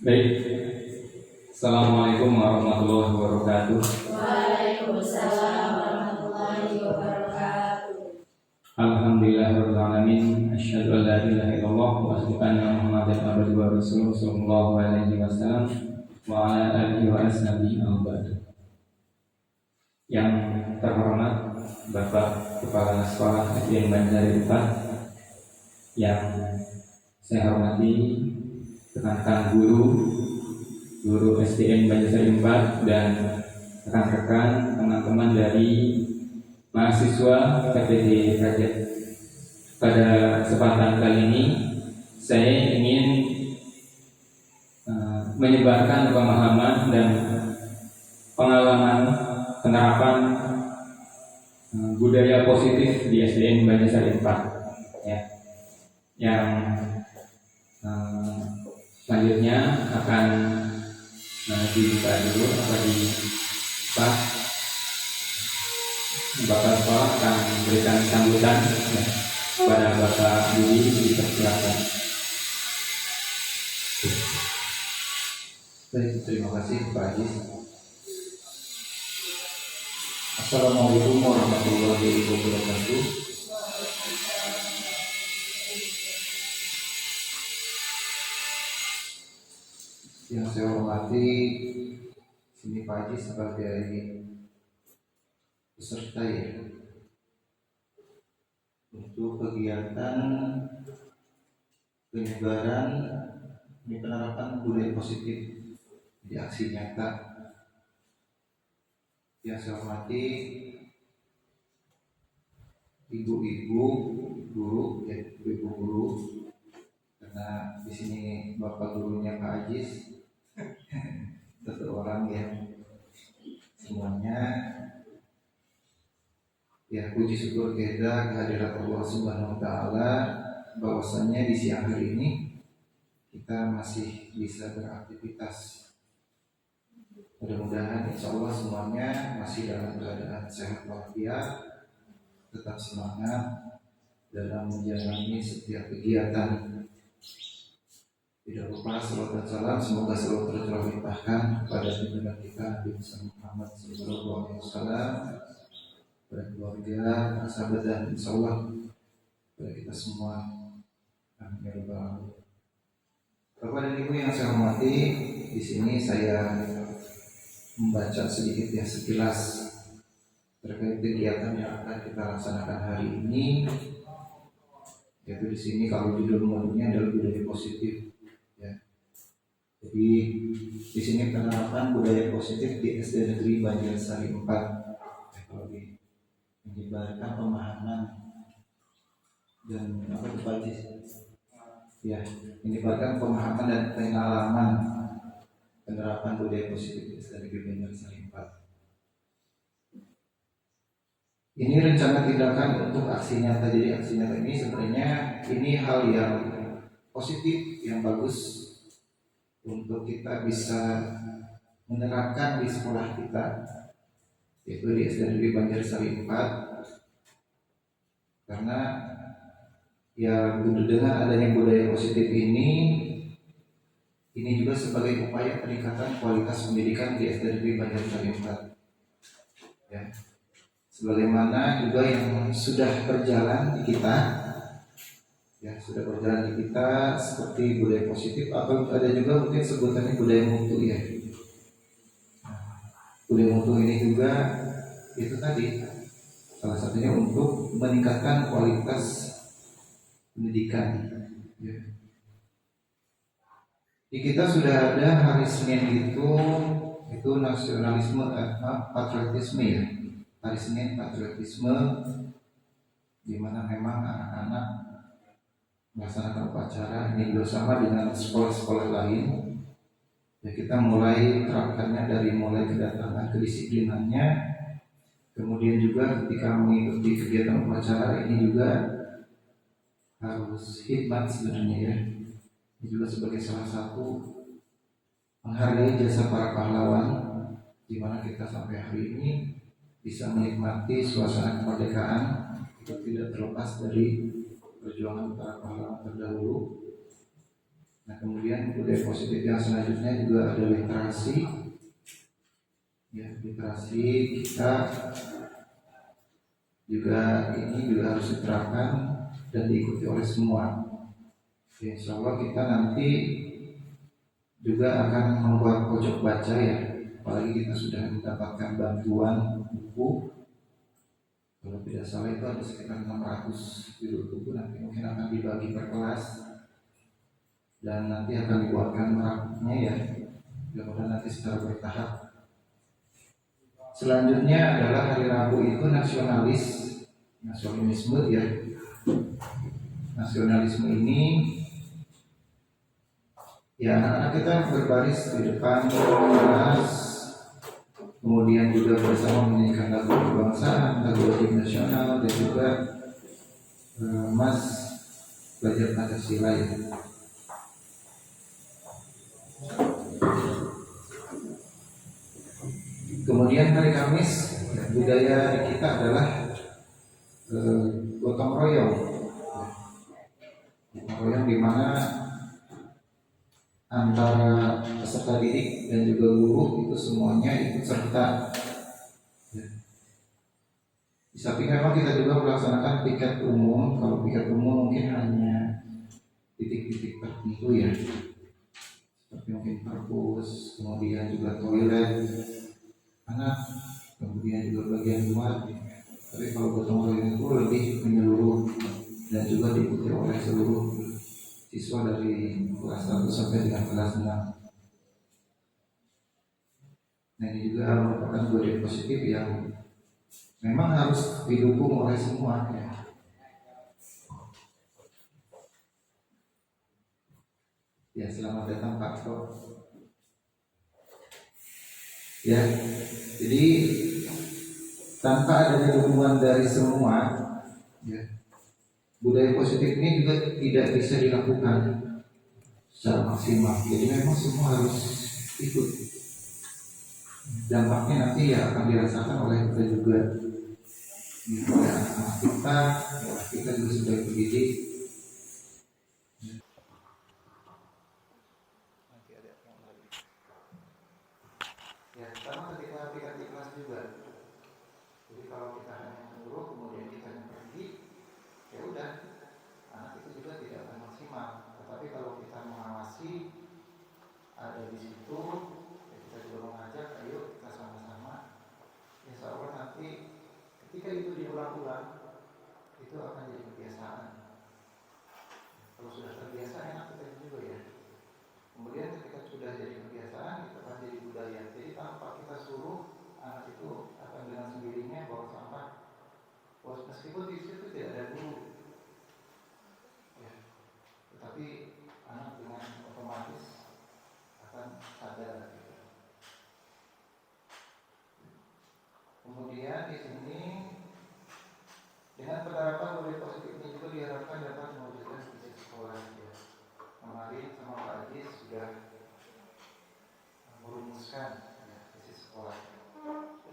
Baik, Assalamualaikum warahmatullahi wabarakatuh. Waalaikumsalam warahmatullahi wabarakatuh. Alhamdulillahirabbil alamin. Asyhadu an la ilaha illallah wa asyhadu anna Muhammadan abduhu wa rasuluh sallallahu alaihi wasallam wa ala alihi wa ashabihi al-ba'd. Yang terhormat Bapak Kepala Sekolah SDN Banjar 4, yang saya hormati rekan-rekan guru SDN Banjar 4 dan rekan-rekan teman-teman dari mahasiswa PTD Rakyat. Pada kesempatan kali ini saya ingin menyebarkan pemahaman dan pengalaman penerapan budaya positif di SDN Banjar 4 ya. Yang selanjutnya akan dibuka dulu Bapak Sekolah akan memberikan sambutan ya, pada Bapak Budi, dipersilakan. Baik, terima kasih Pak Haji. Assalamualaikum warahmatullahi wabarakatuh. Yang saya hormati sini Pak Haji sebagai peserta ya untuk kegiatan penyebaran penerapan budaya positif di aksi nyata. Yang saya hormati ibu-ibu guru, ibu guru, karena di sini bapak gurunya Pak Ajis, satu orang yang semuanya ya puji syukur kita kehadirat Allah Subhanahu wa taala bahwasanya di siang hari ini kita masih bisa beraktivitas. Mudah-mudahan insya Allah semuanya masih dalam keadaan sehat walafiat, tetap semangat dalam menjalani setiap kegiatan. Tidak lupa salawat dan salam semoga selalu tercurah limpahkan kepada junjungan kita Nabi Muhammad SAW, pada keluarga, para sahabat dan insya Allah pada kita semua. Amin ya rabbal alamin. Bapak dan Ibu yang saya hormati, di sini saya membaca sedikit ya sekilas terkait kegiatan yang akan kita laksanakan hari ini. Yaitu di sini kalau judul modunya adalah budaya positif. Ya. Jadi di sini penerapan budaya positif di SD Negeri Banjarsari 4. Kalau menyebarkan pemahaman dan menyebarkan pemahaman dan pengalaman penerapan budaya positif di SD Negeri Banjarsari 4. Ini rencana tindakan untuk aksi nyata. Jadi aksi nyata ini sebenarnya ini hal yang positif, yang bagus untuk kita bisa menerapkan di sekolah kita, yaitu di SD Negeri Banjarsari 4. Karena ya dengan adanya budaya positif ini juga sebagai upaya peningkatan kualitas pendidikan di SD Negeri Banjarsari 4. Ya. Sebagaimana juga yang sudah berjalan di kita, ya sudah berjalan di kita seperti budaya positif, atau ada juga mungkin sebutannya budaya mutu ya. Budaya mutu ini juga itu tadi salah satunya untuk meningkatkan kualitas pendidikan. Ya. Di kita sudah ada hari Senin itu nasionalisme, patriotisme ya. Hari Senin patriotisme, di mana memang anak-anak melaksanakan upacara ini bersama dengan sekolah-sekolah lain. Ya, kita mulai terapkannya dari mulai kedatangan kedisiplinannya, kemudian juga ketika mengikuti kegiatan upacara ini juga harus khidmat sebenarnya ya. Ini juga sebagai salah satu menghargai jasa para pahlawan, di mana kita sampai hari ini bisa menikmati suasana kemerdekaan itu tidak terlepas dari perjuangan para pahlawan terdahulu. Nah, kemudian budaya positif yang selanjutnya juga ada literasi. Ya, literasi kita juga ini juga harus diterapkan dan diikuti oleh semua. Ya, insya Allah kita nanti juga akan membuat pojok baca ya. Apalagi kita sudah mendapatkan bantuan buku. Kalau tidak salah itu ada sekitar 600 judul buku, nanti mungkin akan dibagi per kelas dan nanti akan dibuatkan rakitnya ya. Mudah-mudahan nanti secara bertahap. Selanjutnya adalah hari Rabu itu nasionalisme ya. Nasionalisme ini ya anak-anak kita berbaris di depan kelas, kemudian juga bersama menyanyikan lagu kebangsaan, lagu wajib nasional, dan juga Mas belajar Pancasila ya. Kemudian hari Kamis ya, budaya di kita adalah gotong royong. Gotong royong di mana antara peserta didik dan juga guru itu semuanya ikut serta. Di samping memang kita juga melaksanakan piket umum. Kalau piket umum mungkin hanya titik-titik tertentu ya, seperti mungkin perpus, kemudian juga toilet anak, kemudian juga bagian luar. Tapi kalau gotong royong itu lebih menyeluruh dan juga diikuti oleh seluruh siswa dari kelas 1 sampai dengan kelas 6. Nah, ini juga merupakan budaya positif yang memang harus didukung oleh semua ya. Ya, selamat datang Pak Pro. Ya, jadi tanpa adanya dukungan dari semua, ya, budaya positif ini juga tidak bisa dilakukan secara maksimal. Jadi memang semua harus ikut. Dampaknya nanti ya akan dirasakan oleh kita juga. Oleh anak-anak kita juga sebagai pendidik. Ya, sama ketika kita di kelas juga. Jadi kalau kita hanya menyuruh kemudian kita yang pergi, ya udah, anak itu juga tidak akan maksimal. Tetapi kalau kita mengawasi, ada di situ, ya kita juga mengajak, ayo kita sama-sama. Insya Allah nanti ketika itu diulang-ulang, itu akan jadi kebiasaan. Kalau sudah terbiasa enak kita juga ya. Kemudian ketika sudah jadi kebiasaan, itu akan jadi budaya. Jadi tanpa kita suruh, anak itu akan dengan sendirinya bawa sampah. Meskipun di situ tidak ada guru, ya, tetapi anak dengan otomatis akan sadar. Kemudian di sini dengan penerapan budaya positif ini juga diharapkan dapat mewujudkan visi sekolah. Ya. Kemarin sama Pak Ajis sudah merumuskan ya, visi sekolah.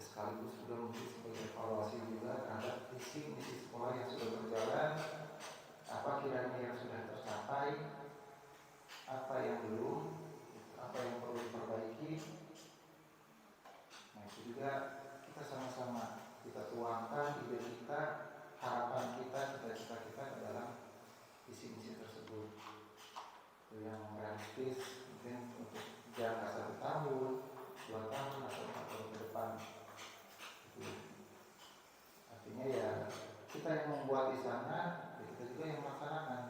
Sekaligus sudah mungkin sebagai evaluasi juga terhadap visi misi sekolah yang sudah berjalan, apa kiranya yang sudah tercapai, apa yang belum, apa yang perlu diperbaiki. Nah, itu juga kita sama-sama kita tuangkan ide kita, harapan kita, cita-cita kita ke dalam visi misi tersebut. Itu yang realistis mungkin untuk jangka 1 tahun, 2 tahun atau 4 tahun ke depan. Artinya ya kita yang membuat di sana, ya kita juga yang melaksanakan.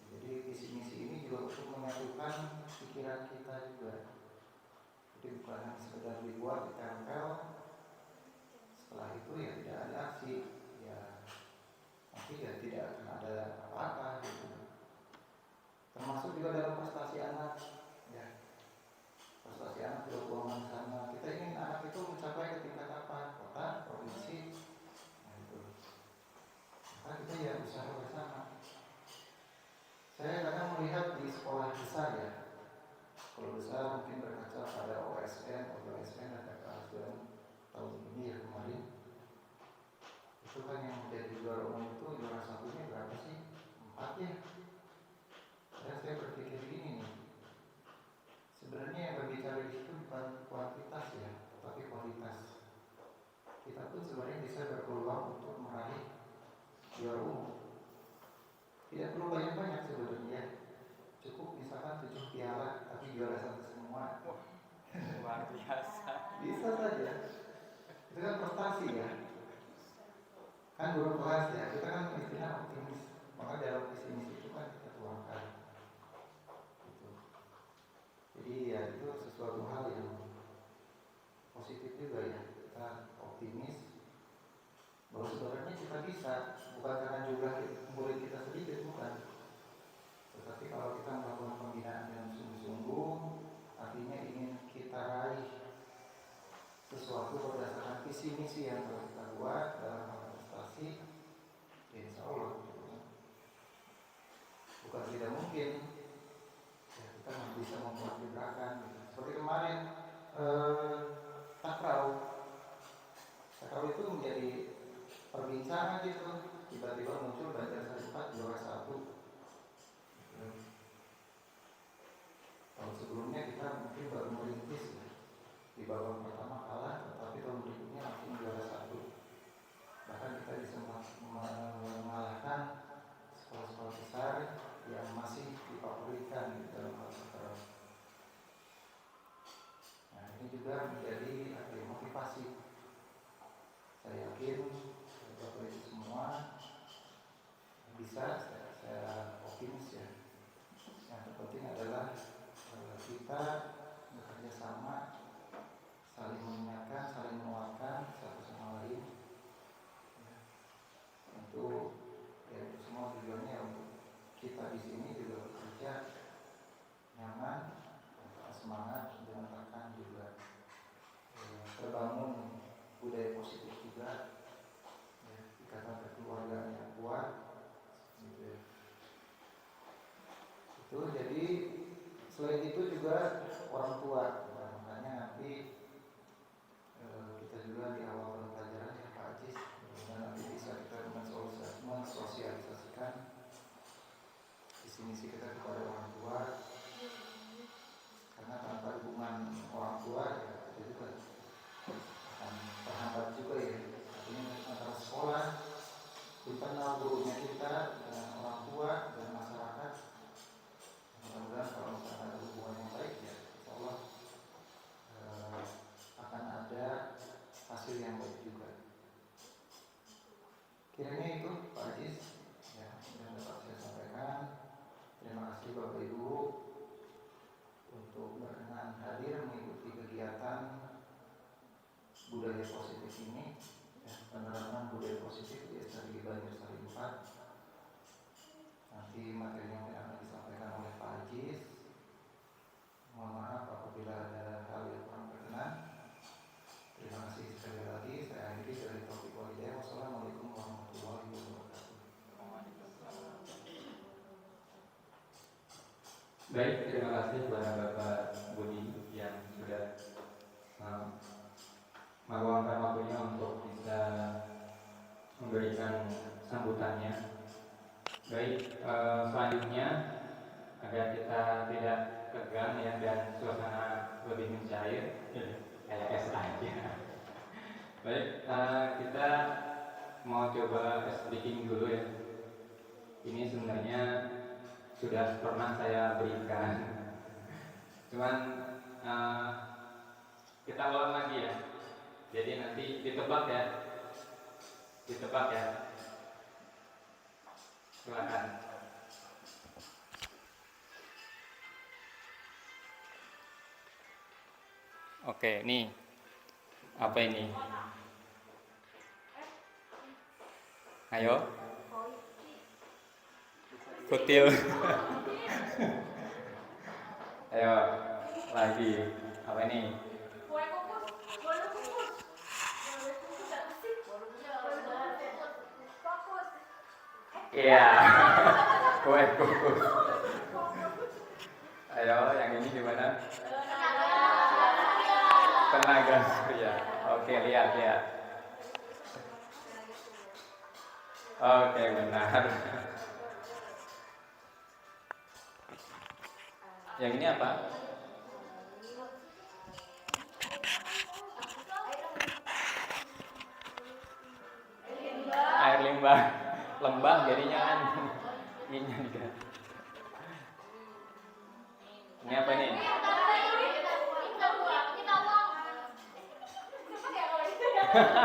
Jadi visi misi ini juga untuk menyatukan pikiran kita juga. Jadi bukan hanya sekedar dibuat, ditempel, setelah itu ya tidak ada aksi, ya nanti ya tidak akan ada apa-apa gitu. Termasuk juga dalam prestasi anak, ya prestasi anak juga keuangan sana. Kita ingin anak itu mencapai ke tingkat apa? Kota, provinsi, nah itu. Maka kita ya usaha bersama. Saya kadang melihat di sekolah besar ya. Kalau besar mungkin berkaca pada OSN ada keasuhan tahun ini ya kemarin. Itu kan yang menjadi juara umum itu juara satunya berapa sih? 4 ya. Dan saya berpikir ini nih, sebenarnya yang berbicara di situ bukan kuantitas ya, tapi kualitas. Kita pun sebenarnya bisa berpeluang untuk meraih juara umum. Tidak perlu banyak-banyak sebenarnya. Cukup misalkan 7 piala tapi juara 1 semua. Luar biasa. Bisa saja. Itu kan prestasi ya. Kan guru kelas ya, kita kan istilahnya optimis. Maka dalam optimis itu kan kita tuangkan. Gitu. Jadi ya itu sesuatu hal yang positif juga ya. Kita optimis bahwa sebenarnya kita bisa, bukan karena jumlah murid kita sedikit, bukan. Tetapi kalau kita melakukan pembinaan dengan sungguh-sungguh, artinya ingin kita raih sesuatu berdasarkan visi misi yang telah kita buat dalam hal prestasi, ya insya Allah bukan tidak mungkin ya, kita bisa membuat gebrakan gitu. Seperti kemarin takraw itu menjadi perbincangan gitu, tiba-tiba muncul Banjar Sari 4 juara 1. Tahun sebelumnya kita mungkin baru merintis ya. Di babak pertama kalah, tetapi tahun berikutnya langsung juara 1. Bahkan kita bisa mengalahkan sekolah-sekolah besar yang masih difavoritkan di dalam hal takraw. Nah ini juga menjadi motivasi. Saya yakin Bapak Ibu semua bisa, saya optimis ya. Yang terpenting adalah kita bekerja sama, saling mengingatkan, saling menguatkan satu sama lain. Untuk ya itu semua tujuannya untuk kita di sini juga bekerja nyaman, semangat, dan tekan juga terbangun budaya positif juga, ya, ikatan kekeluargaan yang kuat, gitu ya. Itu jadi selain itu juga orang tua, nah, makanya nanti kita juga di awal pelajaran ya Pak Ajis, dan nanti bisa kita mensosialisasikan visi misi kita kepada orang tua, karena tanpa dukungan orang tua ya kita juga akan terhambat juga ya. Artinya antara sekolah, internal gurunya kita, dengan orang tua dan masyarakat. Mudah-mudahan kalau misalnya ada hubungan yang baik ya, insya Allah akan ada hasil yang baik juga. Kiranya itu Pak Ajis ya, yang dapat saya sampaikan. Terima kasih Bapak Ibu untuk berkenan hadir mengikuti kegiatan budaya positif ini, ya, penerapan budaya positif di SRG Banjar Sari 4. Nanti materinya akan disampaikan oleh Pak Ajis. Mohon maaf apabila ada hal yang kurang berkenan. Terima kasih sekali lagi. Saya akhiri dari Taufik Walhidayah. Wassalamualaikum warahmatullahi wabarakatuh. Baik, terima kasih kepada Bapak Budi yang sudah meluangkan waktunya untuk bisa memberikan sambutannya. Baik, selanjutnya agar kita tidak tegang ya dan suasana lebih mencair, kayak es aja. Baik, kita mau coba speaking dulu ya. Ini sebenarnya sudah pernah saya berikan, cuman kita ulang lagi ya. Jadi nanti ditebak ya, silakan. Oke, nih apa ini? Ayo, kutil. Ayo, lagi apa ini? Iya, kue kukus. Ayo, yang ini gimana? Tenaga surya. Oke, lihat. Oke, benar. Yang ini apa? Air limbah. Lembah jadinya kan. Ini juga. Ini apa nih?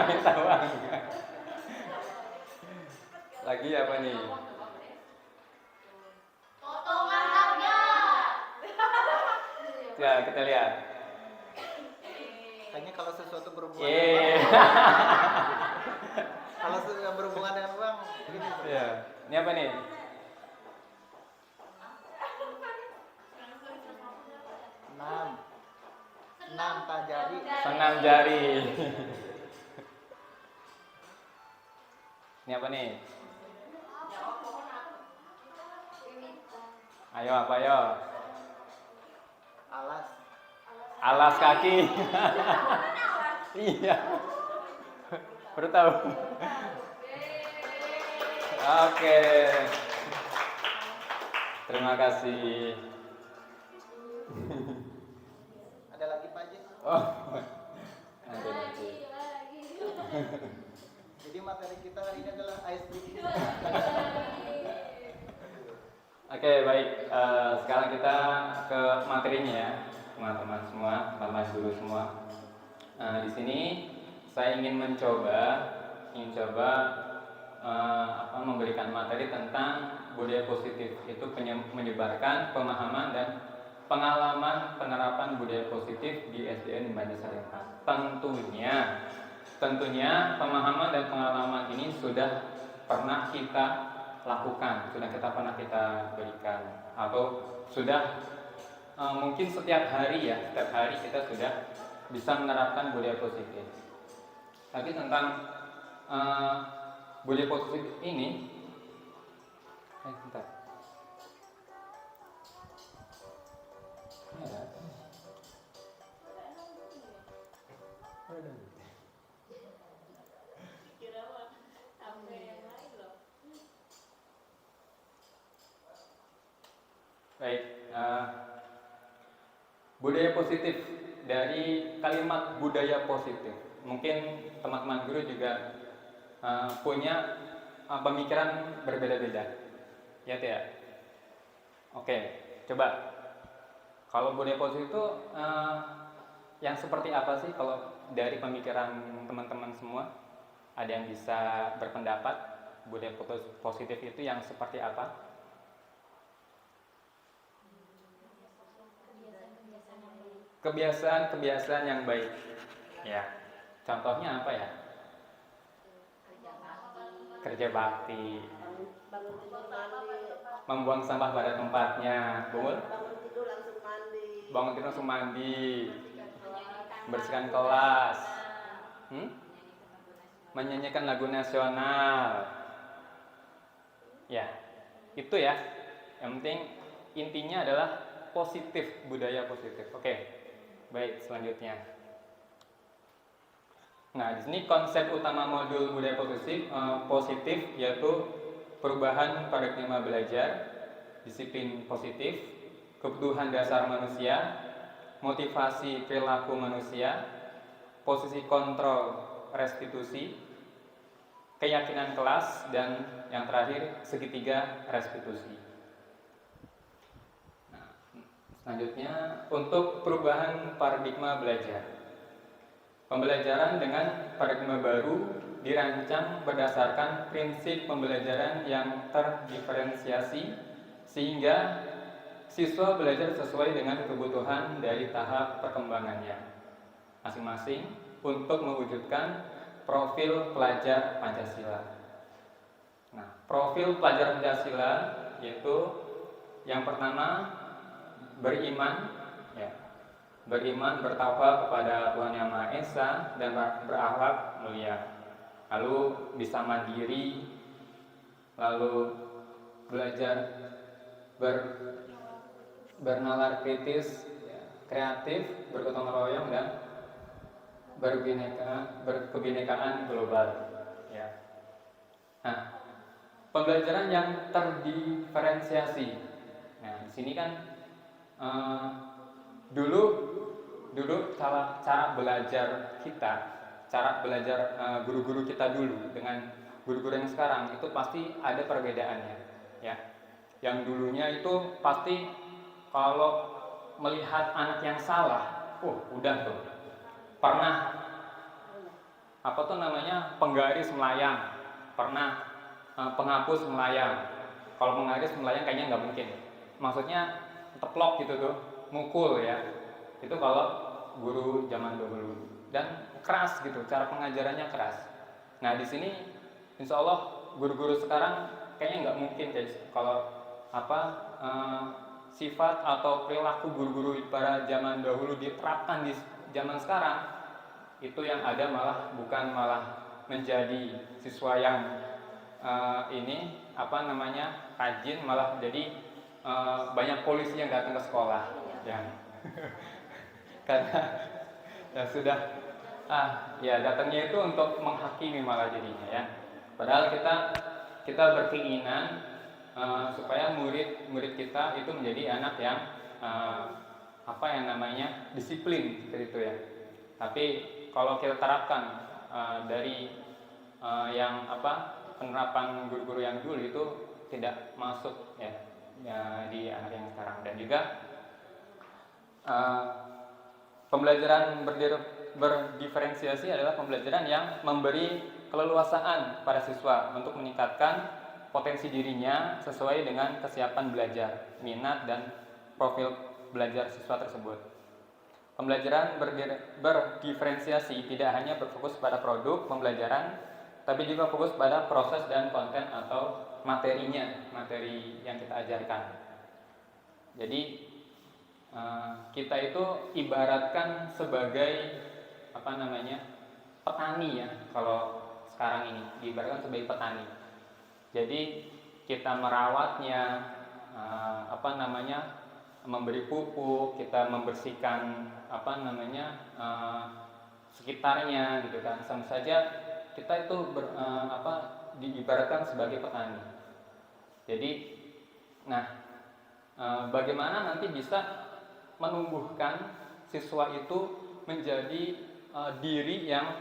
Minta uang. Lagi apa nih? Potongan harga. Ya, kita lihat. Kayaknya kalau sesuatu berhubungan Yeay. kalau yang berhubungan dengan uang begini. Ya. Ini apa nih? Enam jari. Senam jari. Ini apa nih? Ayo apa ayo? Alas. Alas kaki. Iya. Baru tahu. Oke. Terima kasih. Ada lagi Pak Haji? Oh. Ada lagi. Jadi materi kita hari ini adalah ice breaking. Oke, baik. Sekarang kita ke materinya ya, teman-teman semua, teman-teman dulu semua. Di sini saya ingin mencoba memberikan materi tentang budaya positif. Itu menyebarkan pemahaman dan pengalaman penerapan budaya positif di SDN Banjarsari 4. Tentunya pemahaman dan pengalaman ini sudah pernah kita lakukan, sudah pernah kita berikan, atau sudah mungkin setiap hari kita sudah bisa menerapkan budaya positif. Tapi tentang budaya positif ini, bentar. Ini ada apa? Baik, budaya positif dari kalimat budaya positif. Mungkin teman-teman guru juga punya pemikiran berbeda-beda, ya tidak? Oke, coba. Kalau budaya positif itu yang seperti apa sih? Kalau dari pemikiran teman-teman semua, ada yang bisa berpendapat budaya positif itu yang seperti apa? Kebiasaan-kebiasaan yang baik. Ya. Contohnya apa ya? Kerja bakti. Membuang sampah pada tempatnya. Betul? Bangun tidur langsung mandi. Membersihkan kelas. Menyanyikan lagu nasional. Ya. Itu ya. Yang penting intinya adalah positif, budaya positif. Oke. Baik, selanjutnya. Nah, di sini konsep utama modul budaya positif yaitu perubahan paradigma belajar, disiplin positif, kebutuhan dasar manusia, motivasi perilaku manusia, posisi kontrol restitusi, keyakinan kelas, dan yang terakhir segitiga restitusi. Selanjutnya, untuk perubahan paradigma belajar. Pembelajaran dengan paradigma baru dirancang berdasarkan prinsip pembelajaran yang terdiferensiasi sehingga siswa belajar sesuai dengan kebutuhan dari tahap perkembangannya masing-masing untuk mewujudkan profil pelajar Pancasila. Nah, profil pelajar Pancasila yaitu yang pertama beriman, bertakwa kepada Tuhan Yang Maha Esa dan berakhlak mulia. Lalu bisa mandiri, lalu belajar bernalar kritis, kreatif, bergotong royong dan berkebinekaan global. Ya. Nah, pembelajaran yang terdiferensiasi. Nah, di sini kan eh, dulu dulu cara belajar kita, cara belajar guru-guru kita dulu dengan guru-guru yang sekarang itu pasti ada perbedaannya, ya. Yang dulunya itu pasti kalau melihat anak yang salah, udah tuh pernah apa tuh namanya penggaris melayang, pernah penghapus melayang. Kalau penggaris melayang kayaknya nggak mungkin. Maksudnya teplok gitu tuh, mukul ya. Itu kalau guru zaman dahulu dan keras gitu, cara pengajarannya keras. Nah di sini, insya Allah guru-guru sekarang kayaknya nggak mungkin guys kalau sifat atau perilaku guru-guru pada zaman dahulu diterapkan di zaman sekarang, itu yang ada bukan malah menjadi siswa yang rajin, malah jadi banyak polisi yang datang ke sekolah ya. Karena ya sudah datangnya itu untuk menghakimi malah jadinya ya. Padahal kita berkeinginan supaya murid kita itu menjadi anak yang disiplin seperti itu ya. Tapi kalau kita terapkan dari penerapan guru-guru yang dulu itu tidak masuk ya di anak yang sekarang. Dan juga pembelajaran berdiferensiasi adalah pembelajaran yang memberi keleluasaan pada siswa untuk meningkatkan potensi dirinya sesuai dengan kesiapan belajar, minat dan profil belajar siswa tersebut. Pembelajaran berdiferensiasi tidak hanya berfokus pada produk pembelajaran, tapi juga fokus pada proses dan konten atau materi yang kita ajarkan. Jadi kita itu ibaratkan sebagai petani ya. Kalau sekarang ini diibaratkan sebagai petani. Jadi kita merawatnya, memberi pupuk, kita membersihkan sekitarnya gitu kan. Sama saja kita itu diibaratkan sebagai petani. Jadi bagaimana nanti bisa menumbuhkan siswa itu menjadi diri yang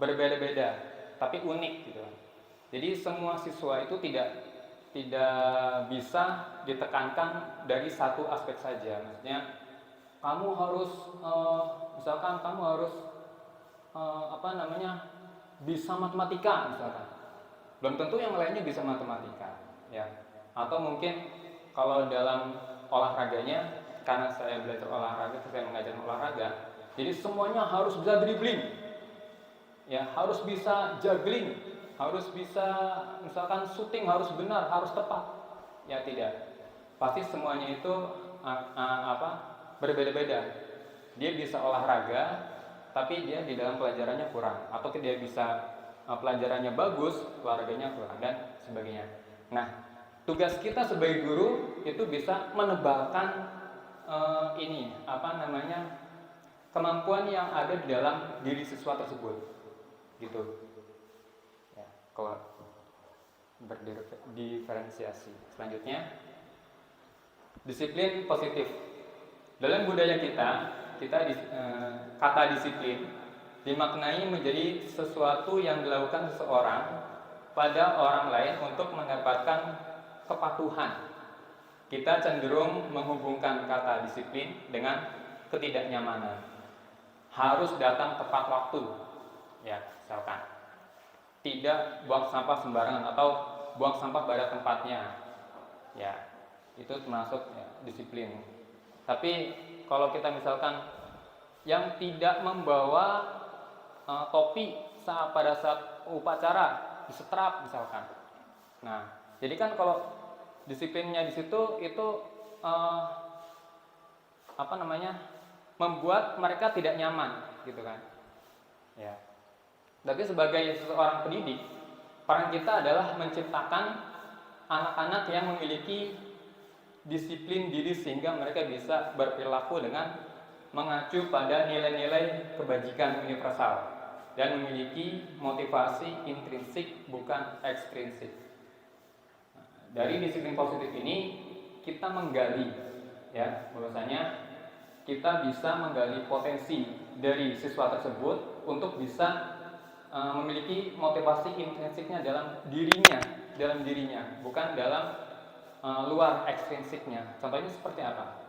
berbeda-beda tapi unik gitu. Jadi semua siswa itu tidak bisa ditekankan dari satu aspek saja. Maksudnya kamu harus bisa matematika misalkan. Belum tentu yang lainnya bisa matematika ya. Atau mungkin kalau dalam olahraganya, karena saya belajar olahraga, saya mengajar olahraga, jadi semuanya harus bisa dribbling ya, harus bisa juggling, harus bisa misalkan shooting, harus benar, harus tepat ya. Tidak, pasti semuanya itu berbeda-beda. Dia bisa olahraga tapi dia di dalam pelajarannya kurang, atau dia bisa pelajarannya bagus, olahraganya kurang dan sebagainya. Nah, tugas kita sebagai guru itu bisa menebalkan kemampuan yang ada di dalam diri siswa tersebut gitu ya. Kalau berdiferensiasi selanjutnya, disiplin positif. Dalam budaya kita kata disiplin dimaknai menjadi sesuatu yang dilakukan seseorang pada orang lain untuk mendapatkan kepatuhan. Kita cenderung menghubungkan kata disiplin dengan ketidaknyamanan. Harus datang tepat waktu ya, misalkan tidak buang sampah sembarangan atau buang sampah pada tempatnya ya, itu termasuk ya, disiplin. Tapi kalau kita misalkan yang tidak membawa topi pada saat upacara disetrap misalkan. Nah, jadi kan kalau disiplinnya di situ itu membuat mereka tidak nyaman gitu kan. Ya. Tapi sebagai seorang pendidik, peran kita adalah menciptakan anak-anak yang memiliki disiplin diri sehingga mereka bisa berperilaku dengan mengacu pada nilai-nilai kebajikan universal dan memiliki motivasi intrinsik bukan ekstrinsik. Dari disiplin positif ini kita menggali, ya, bahwasanya kita bisa menggali potensi dari siswa tersebut untuk bisa memiliki motivasi intrinsiknya dalam dirinya, bukan dalam luar ekstrinsiknya. Contohnya seperti apa?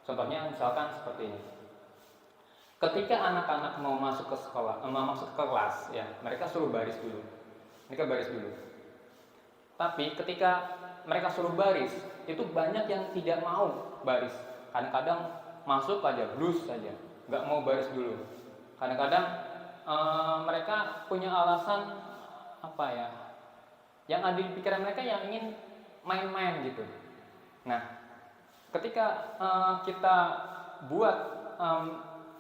Contohnya misalkan seperti ini. Ketika anak-anak mau masuk ke sekolah, mau masuk ke kelas, ya, mereka suruh baris dulu. Tapi ketika mereka suruh baris, itu banyak yang tidak mau baris. Kadang-kadang masuk aja, blus saja, nggak mau baris dulu. Kadang-kadang mereka punya alasan apa ya? Yang ada di pikiran mereka yang ingin main-main gitu. Nah, ketika kita buat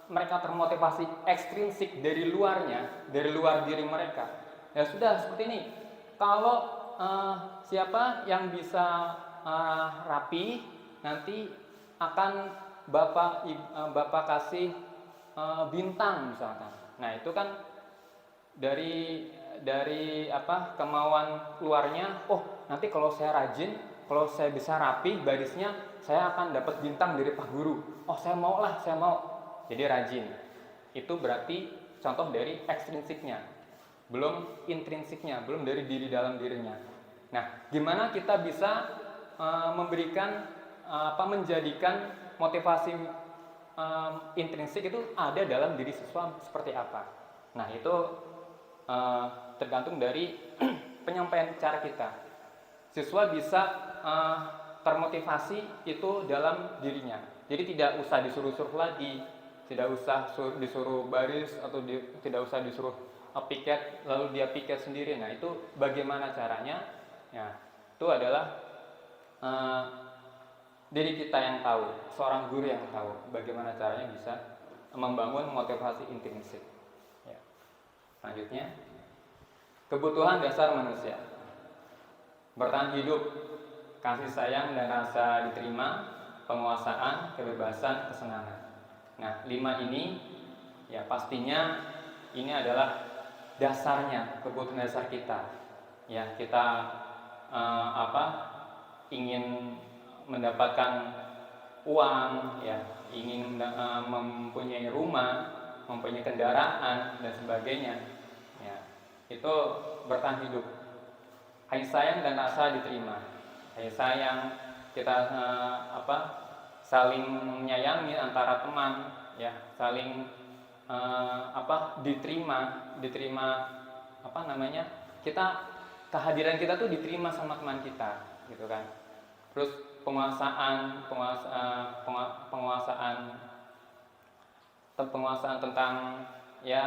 mereka termotivasi ekstrinsik dari luarnya, dari luar diri mereka, ya sudah seperti ini. Kalau siapa yang bisa rapi, nanti akan bapak kasih bintang misalkan. Nah itu kan dari kemauan luarnya. Oh nanti kalau saya rajin, kalau saya bisa rapi barisnya, saya akan dapat bintang dari Pak Guru. Oh saya mau. Jadi rajin. Itu berarti contoh dari ekstrinsiknya, belum intrinsiknya, belum dari diri dalam dirinya. Nah, gimana kita bisa menjadikan motivasi intrinsik itu ada dalam diri siswa seperti apa? Nah, itu tergantung dari penyampaian cara kita. Siswa bisa termotivasi itu dalam dirinya. Jadi tidak usah disuruh-suruh lagi, tidak usah disuruh baris atau tidak usah disuruh piket lalu dia piket sendiri. Nah itu bagaimana caranya? Ya itu adalah diri kita yang tahu, seorang guru yang tahu bagaimana caranya bisa membangun motivasi intrinsik. Ya. Selanjutnya, kebutuhan dasar manusia: bertahan hidup, kasih sayang dan rasa diterima, penguasaan, kebebasan, kesenangan. Nah, 5 ini ya pastinya ini adalah dasarnya, kebutuhan dasar kita. Ya, kita ingin mendapatkan uang, ya, ingin mempunyai rumah, mempunyai kendaraan dan sebagainya. Ya, itu bertahan hidup. Kasih sayang dan rasa diterima. Kasih sayang, kita saling menyayangi antara teman, ya, saling diterima kita, kehadiran kita tuh diterima sama teman kita, gitu kan. Terus penguasaan tentang ya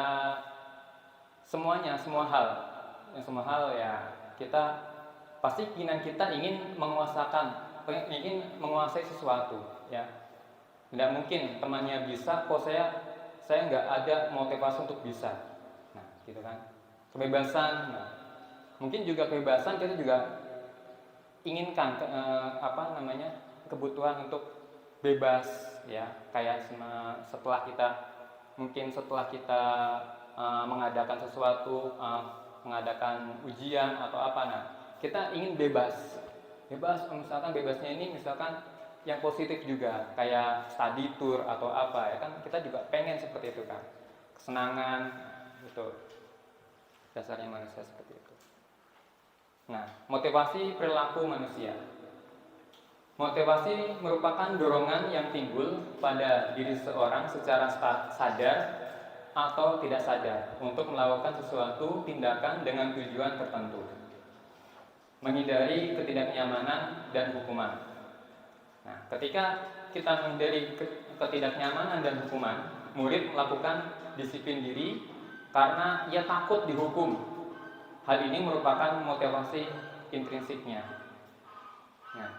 semua hal ya, kita pasti keinginan kita ingin menguasai sesuatu, ya. Tidak mungkin temannya bisa, kok saya nggak ada motivasi untuk bisa. Nah, gitu kan. Kebebasan, nah, mungkin juga kebebasan kita juga inginkan kebutuhan untuk bebas, ya. Kayak setelah kita mengadakan sesuatu, mengadakan ujian atau apa, nah kita ingin bebas, misalkan bebasnya ini misalkan yang positif juga, kayak study tour atau apa, ya kan, kita juga pengen seperti itu kan, kesenangan, gitu. Dasarnya manusia seperti itu. Nah, motivasi perilaku manusia. Motivasi merupakan dorongan yang timbul pada diri seorang secara sadar atau tidak sadar untuk melakukan sesuatu tindakan dengan tujuan tertentu, menghindari ketidaknyamanan dan hukuman. Nah, ketika kita menghindari ketidaknyamanan dan hukuman, murid melakukan disiplin diri karena ia takut dihukum. Hal ini merupakan motivasi intrinsiknya. Nah,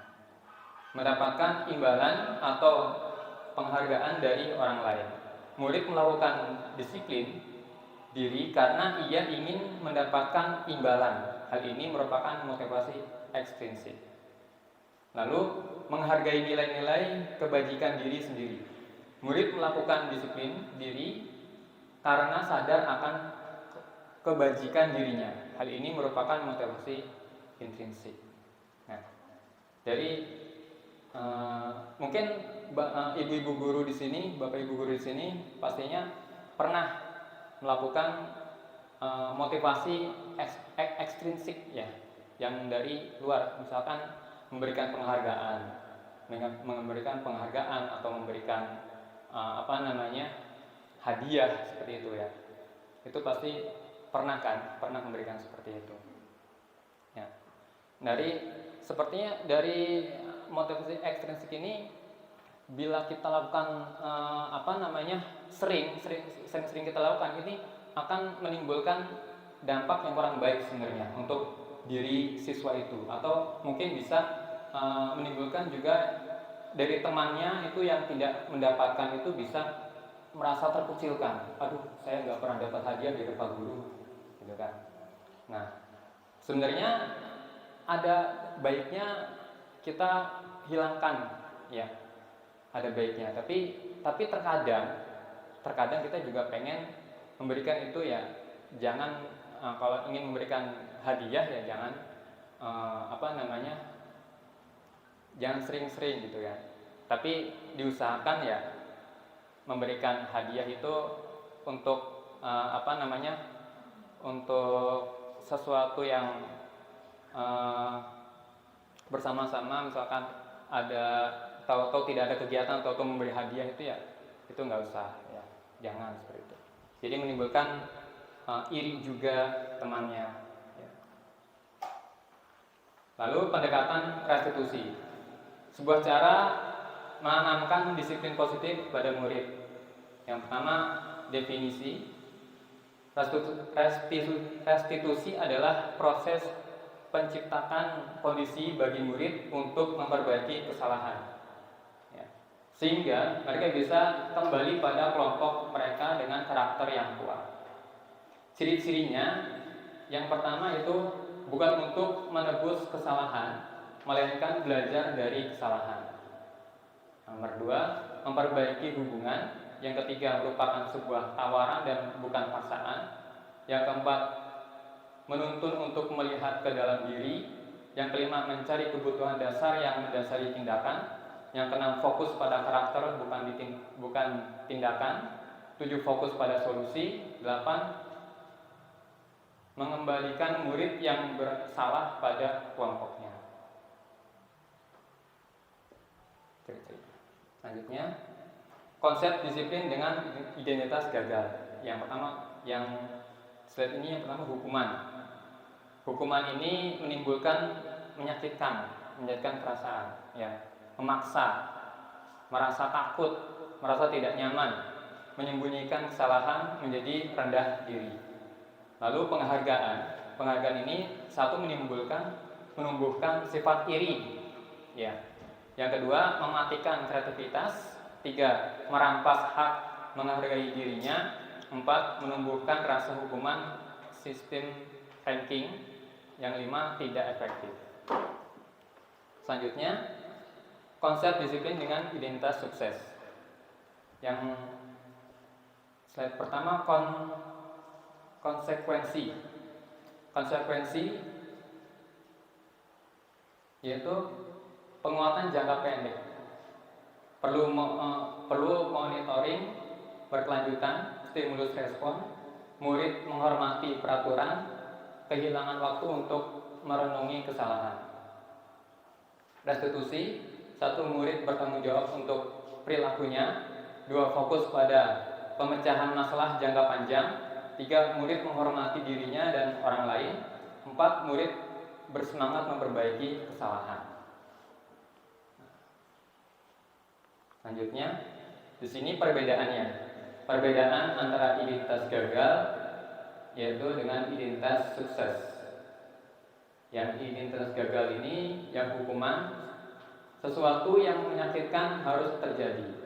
mendapatkan imbalan atau penghargaan dari orang lain. Murid melakukan disiplin diri karena ia ingin mendapatkan imbalan. Hal ini merupakan motivasi ekstrinsik. Lalu, menghargai nilai-nilai kebajikan diri sendiri. Murid melakukan disiplin diri karena sadar akan kebajikan dirinya. Hal ini merupakan motivasi intrinsik. Nah, dari Mungkin ibu-ibu guru di sini, bapak ibu guru di sini pastinya pernah melakukan motivasi ekstrinsik ya, yang dari luar, misalkan memberikan penghargaan atau memberikan hadiah seperti itu ya. Itu pasti pernah memberikan seperti itu. Ya. Sepertinya dari motivasi ekstrinsik ini, bila kita lakukan sering kita lakukan, ini akan menimbulkan dampak yang kurang baik sebenarnya untuk diri siswa itu, atau mungkin bisa menimbulkan juga dari temannya itu yang tidak mendapatkan itu bisa merasa terkucilkan. Aduh, saya nggak pernah dapat hadiah dari Pak Guru, gitu kan. Nah, sebenarnya ada baiknya kita hilangkan, ya, ada baiknya. Tapi terkadang kita juga pengen memberikan itu ya. Jangan kalau ingin memberikan hadiah ya jangan jangan sering-sering gitu ya. Tapi diusahakan ya memberikan hadiah itu untuk untuk sesuatu yang bersama-sama, misalkan ada tahu tidak ada kegiatan atau memberi hadiah itu ya, itu nggak usah ya, jangan seperti itu. Jadi menimbulkan iri juga temannya ya. Lalu pendekatan restitusi, sebuah cara menanamkan disiplin positif pada murid. Yang pertama, definisi. Restitusi adalah proses penciptakan kondisi bagi murid untuk memperbaiki kesalahan ya, sehingga mereka bisa kembali pada kelompok mereka dengan karakter yang kuat. Ciri-cirinya, yang pertama itu bukan untuk menebus kesalahan, melainkan belajar dari kesalahan. Nomor 2, memperbaiki hubungan. Yang ketiga, merupakan sebuah tawaran dan bukan paksaan. Yang keempat, menuntun untuk melihat ke dalam diri. Yang kelima, mencari kebutuhan dasar yang mendasari tindakan. Yang keenam, fokus pada karakter bukan tindakan. 7, fokus pada solusi. 8, mengembalikan murid yang bersalah pada kelompoknya. Selanjutnya, konsep disiplin dengan identitas gagal. Yang pertama, slide ini yang pertama, hukuman. Hukuman ini menyakitkan perasaan, ya, memaksa, merasa takut, merasa tidak nyaman, menyembunyikan kesalahan, menjadi rendah diri. Lalu penghargaan ini menumbuhkan sifat iri, ya. Yang kedua, mematikan kreativitas. 3, merampas hak menghargai dirinya. 4, menumbuhkan rasa hukuman, sistem ranking. Yang 5, tidak efektif. Selanjutnya, konsep disiplin dengan identitas sukses. Yang slide pertama, konsekuensi yaitu penguatan jangka pendek. Perlu monitoring berkelanjutan, stimulus respon, murid menghormati peraturan, kehilangan waktu untuk merenungi kesalahan. Restitusi, 1, murid bertanggung jawab untuk perilakunya. 2, fokus pada pemecahan masalah jangka panjang. 3, murid menghormati dirinya dan orang lain. 4, murid bersemangat memperbaiki kesalahan. Selanjutnya, di sini perbedaan antara identitas gagal yaitu dengan identitas sukses. Yang identitas gagal ini, yang hukuman, sesuatu yang menyakitkan harus terjadi.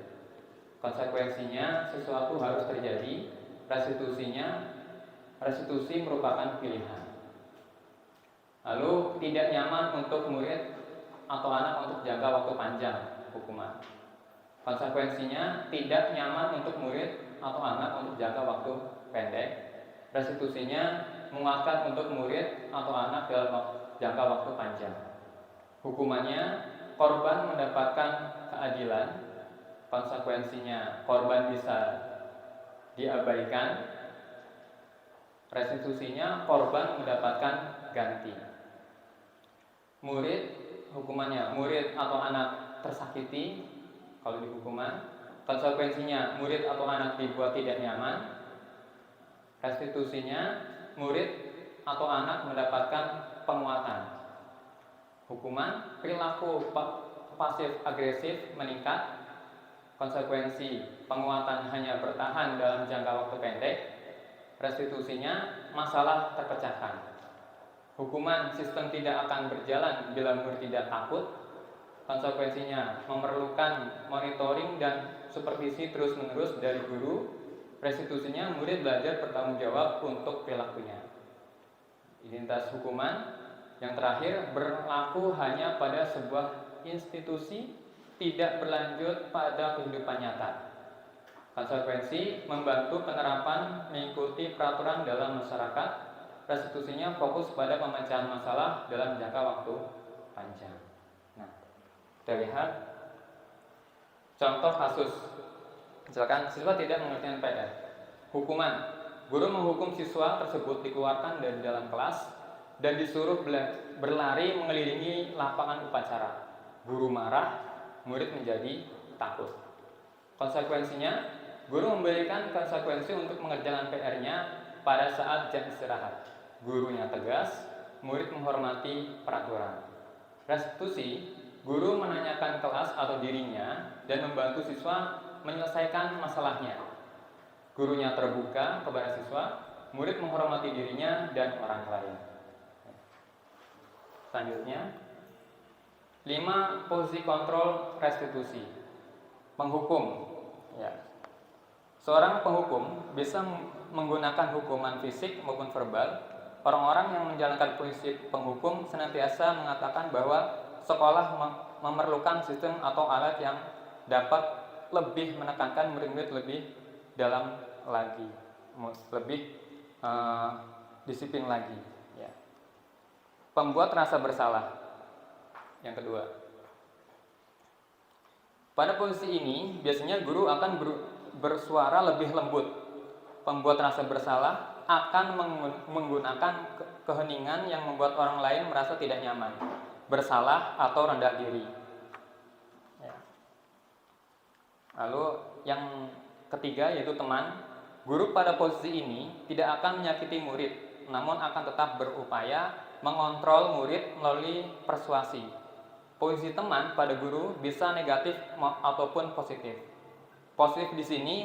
Konsekuensinya, sesuatu harus terjadi. Restitusi merupakan pilihan. Lalu, tidak nyaman untuk murid atau anak untuk jangka waktu panjang, hukuman. Konsekuensinya, tidak nyaman untuk murid atau anak untuk jangka waktu pendek. Restitusinya, menguatkan untuk murid atau anak dalam jangka waktu panjang. Hukumannya, korban mendapatkan keadilan, konsekuensinya korban bisa diabaikan, restitusinya korban mendapatkan ganti. Murid, hukumannya murid atau anak tersakiti kalau di hukuman, konsekuensinya murid atau anak dibuat tidak nyaman, restitusinya murid atau anak mendapatkan penguatan. Hukuman, perilaku pasif agresif meningkat, konsekuensi penguatan hanya bertahan dalam jangka waktu pendek, restitusinya masalah terpecahkan. Hukuman, sistem tidak akan berjalan bila murid tidak takut, konsekuensinya memerlukan monitoring dan supervisi terus-menerus dari guru, restitusinya murid belajar bertanggung jawab untuk perilakunya. Identitas hukuman yang terakhir berlaku hanya pada sebuah institusi, tidak berlanjut pada kehidupan nyata. Konsekuensi membantu penerapan mengikuti peraturan dalam masyarakat, restitusinya fokus pada pemecahan masalah dalam jangka waktu panjang. Nah, kita lihat contoh kasus. Misalkan siswa tidak mengerjakan PR. Hukuman, guru menghukum siswa tersebut dikeluarkan dari dalam kelas dan disuruh berlari mengelilingi lapangan upacara. Guru marah, murid menjadi takut. Konsekuensinya, guru memberikan konsekuensi untuk mengerjakan PR-nya pada saat jam istirahat. Gurunya tegas, murid menghormati peraturan. Restitusi, guru menanyakan kelas atau dirinya dan membantu siswa menyelesaikan masalahnya. Gurunya terbuka kepada siswa, murid menghormati dirinya dan orang lain. Selanjutnya, 5 posisi kontrol restitusi. Penghukum, ya. Seorang penghukum bisa menggunakan hukuman fisik maupun verbal. Orang-orang yang menjalankan prinsip penghukum senantiasa mengatakan bahwa sekolah memerlukan sistem atau alat yang dapat lebih menekankan murid-murid lebih dalam lagi, lebih disiplin lagi. Ya. Pembuat rasa bersalah. Yang kedua, pada posisi ini biasanya guru akan bersuara lebih lembut. Pembuat rasa bersalah akan menggunakan keheningan yang membuat orang lain merasa tidak nyaman, bersalah atau rendah diri. Ya. Lalu yang ketiga yaitu teman. Guru pada posisi ini tidak akan menyakiti murid, namun akan tetap berupaya mengontrol murid melalui persuasi. Posisi teman pada guru bisa negatif ataupun positif. Positif di sini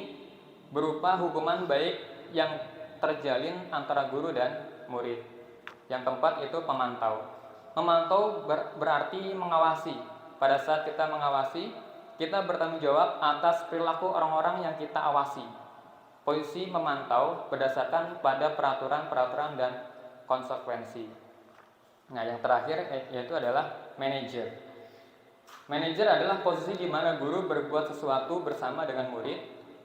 berupa hubungan baik yang terjalin antara guru dan murid. Yang keempat itu pemantau. Memantau berarti mengawasi. Pada saat kita mengawasi, kita bertanggung jawab atas perilaku orang-orang yang kita awasi. Posisi memantau berdasarkan pada peraturan-peraturan dan konsekuensi. Nah, yang terakhir yaitu adalah manajer. Manajer adalah posisi di mana guru berbuat sesuatu bersama dengan murid,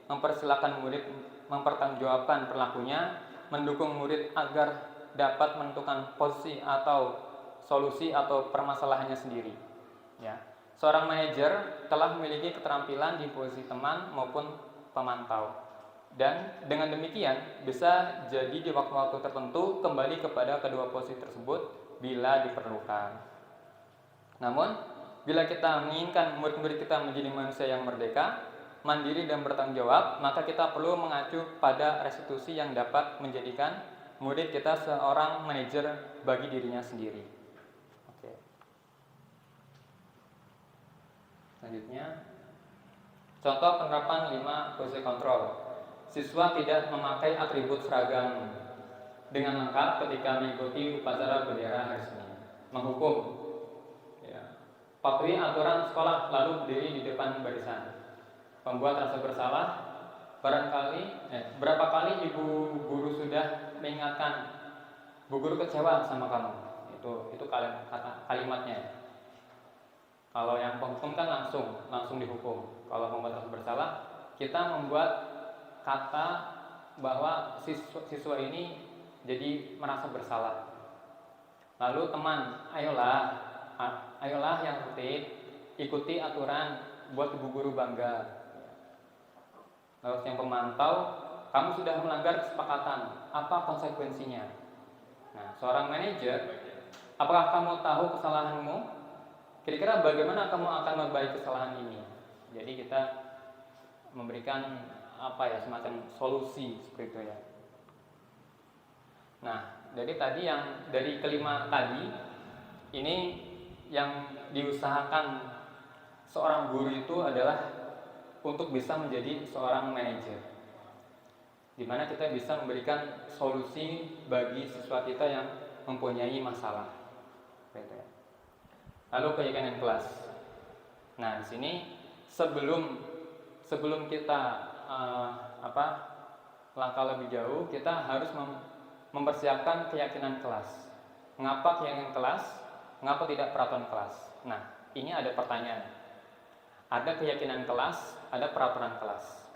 mempersilahkan murid mempertanggungjawabkan perilakunya, mendukung murid agar dapat menentukan posisi atau solusi atau permasalahannya sendiri. Ya. Seorang manajer telah memiliki keterampilan di posisi teman maupun pemantau. Dan dengan demikian bisa jadi di waktu-waktu tertentu kembali kepada kedua posisi tersebut bila diperlukan. Namun, bila kita menginginkan murid-murid kita menjadi manusia yang merdeka, mandiri dan bertanggung jawab, maka kita perlu mengacu pada restitusi yang dapat menjadikan murid kita seorang manajer bagi dirinya sendiri. Oke. Selanjutnya, contoh penerapan 5 posisi kontrol. Siswa tidak memakai atribut seragam dengan lengkap ketika mengikuti upacara bendera hari Senin. Menghukum, ya. Patuhi aturan sekolah lalu berdiri di depan barisan. Membuat rasa bersalah. Berapa kali ibu guru sudah mengingatkan, bu guru kecewa sama kamu. Itu kalimatnya. Kalau yang penghukum kan langsung dihukum. Kalau membuat rasa bersalah, kita membuat kata bahwa siswa ini jadi merasa bersalah. Lalu teman, ayolah yang tertib, ikuti aturan, buat ibu guru bangga. Lalu yang pemantau, kamu sudah melanggar kesepakatan, apa konsekuensinya? Nah, seorang manajer, apakah kamu tahu kesalahanmu? Kira-kira bagaimana kamu akan memperbaiki kesalahan ini? Jadi kita memberikan semacam solusi seperti itu ya. Nah, jadi tadi yang dari kelima tadi ini yang diusahakan seorang guru itu adalah untuk bisa menjadi seorang manajer, di mana kita bisa memberikan solusi bagi siswa kita yang mempunyai masalah. Lalu keyakinan kelas. Nah, di sini sebelum kita langkah lebih jauh, kita harus mempersiapkan keyakinan kelas. Mengapa keyakinan kelas? Mengapa tidak peraturan kelas? Nah, ini ada pertanyaan. Ada keyakinan kelas, ada peraturan kelas.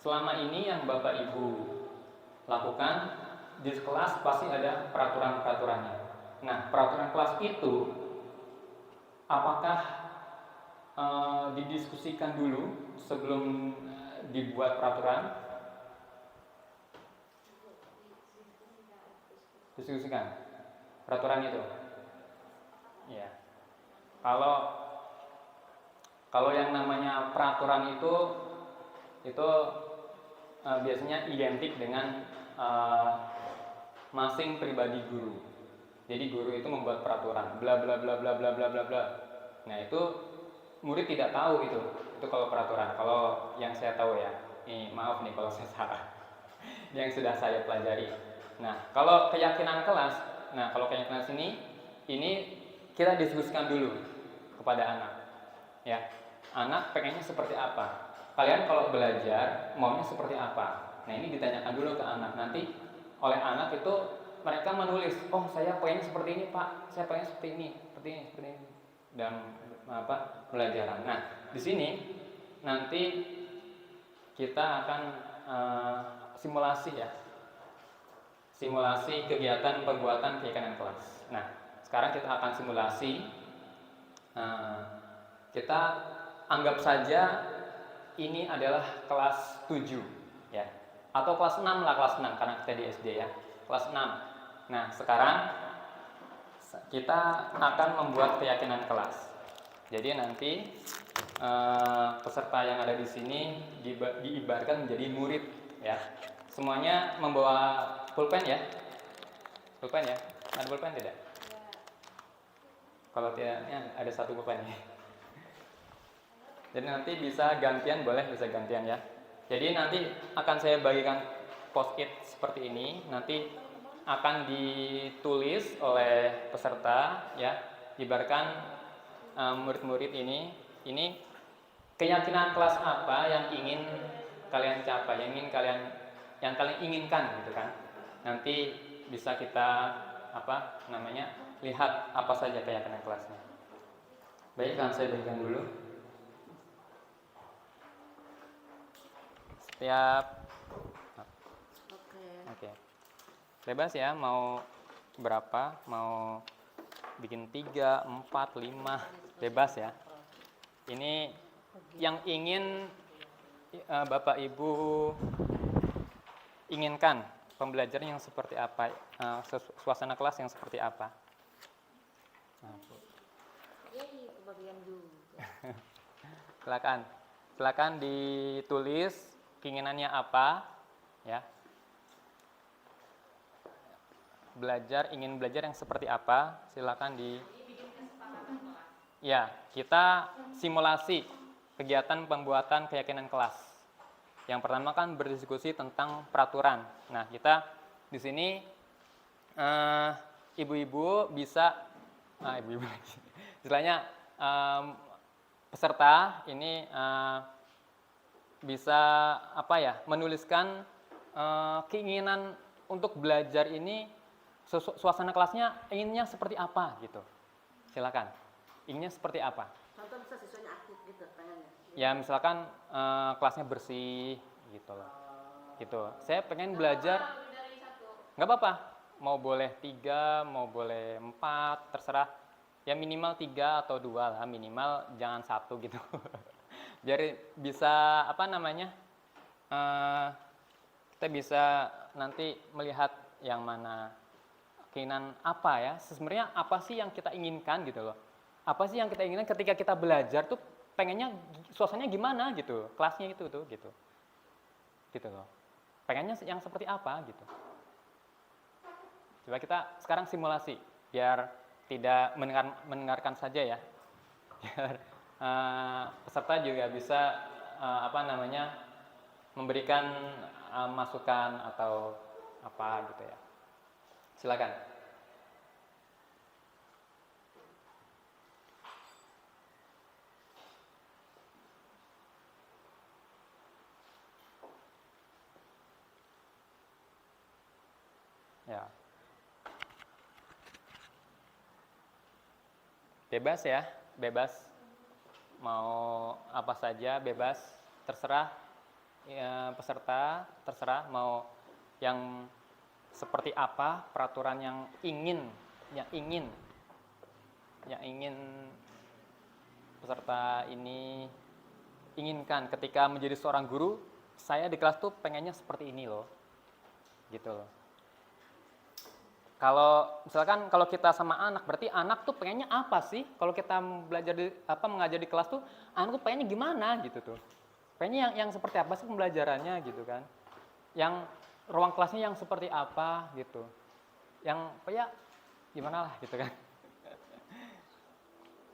Selama ini yang Bapak Ibu lakukan di kelas pasti ada peraturan-peraturannya. Nah, peraturan kelas itu apakah didiskusikan dulu sebelum dibuat peraturan? Diskusikan peraturan itu. Ya. Kalau yang namanya peraturan itu biasanya identik dengan masing pribadi guru. Jadi guru itu membuat peraturan, bla bla bla bla bla bla bla bla. Nah, itu murid tidak tahu itu kalau peraturan. Kalau yang saya tahu ya, maaf nih kalau saya salah. Yang sudah saya pelajari. Nah, kalau keyakinan kelas, ini kita diskusikan dulu kepada anak. Ya, anak pengennya seperti apa? Kalian kalau belajar maunya seperti apa? Nah, ini ditanyakan dulu ke anak. Nanti oleh anak itu mereka menulis, oh saya pengen seperti ini Pak, saya pengen seperti ini, seperti ini, dan pelajaran. Nah, di sini nanti kita akan simulasi ya, simulasi kegiatan pembuatan keyakinan kelas. Nah, sekarang kita akan simulasi. Kita anggap saja ini adalah kelas 7 ya, atau kelas 6 lah, kelas 6 karena kita di SD ya, kelas 6. Nah, sekarang kita akan membuat keyakinan kelas. Jadi nanti peserta yang ada di sini diibaratkan menjadi murid ya. Semuanya membawa pulpen ya. Pulpen ya? Ada pulpen tidak? Kalau tidak, ya, ada satu pulpen ya. Jadi nanti bisa gantian, bisa gantian ya. Jadi nanti akan saya bagikan post-it seperti ini. Nanti akan ditulis oleh peserta ya. Ibaratkan murid-murid ini keyakinan kelas apa yang ingin kalian capai, yang kalian inginkan gitu kan. Nanti bisa kita lihat apa saja keyakinan kelasnya. Baik, kan saya berikan dulu. Oke. Bebas ya, mau berapa? Mau bikin 3, 4, 5, bebas ya. Ini yang ingin Bapak Ibu inginkan, pembelajaran yang seperti apa, suasana kelas yang seperti apa. Silakan ditulis keinginannya apa ya. Ingin belajar yang seperti apa, silakan ya, kita simulasi kegiatan pembuatan keyakinan kelas. Yang pertama kan berdiskusi tentang peraturan. Nah, kita di sini ibu-ibu bisa istilahnya peserta ini bisa menuliskan keinginan untuk belajar ini, suasana kelasnya inginnya seperti apa gitu. Silakan. Inginnya seperti apa? Contoh bisa siswanya aktif gitu pengennya. Ya misalkan kelasnya bersih gitu loh. Gitu. Saya pengen belajar. Nggak apa-apa. Mau boleh 3, mau boleh 4, terserah. ya minimal 3 atau 2 lah, minimal jangan 1 gitu. Biar bisa apa namanya, kita bisa nanti melihat yang mana keinginan apa ya, sebenarnya apa sih yang kita inginkan gitu loh. Apa sih yang kita inginkan ketika kita belajar tuh, pengennya suasananya gimana gitu, kelasnya itu tuh gitu. Gitu loh. Pengennya yang seperti apa gitu. Coba kita sekarang simulasi biar tidak mendengarkan saja ya. Biar peserta juga bisa apa namanya, memberikan masukan atau apa gitu ya. Silakan. Ya. Bebas ya, bebas. Mau apa saja bebas, terserah ya, peserta, terserah mau yang seperti apa peraturan yang ingin peserta ini inginkan ketika menjadi seorang guru. Saya di kelas tuh pengennya seperti ini loh, gitu loh. Kalau misalkan kalau kita sama anak, berarti anak tuh pengennya apa sih? Kalau kita belajar mengajar di kelas tuh, anak tuh pengennya gimana gitu tuh? Pengennya yang seperti apa sih pembelajarannya gitu kan? Yang ruang kelasnya yang seperti apa gitu? Yang ya gimana lah gitu kan?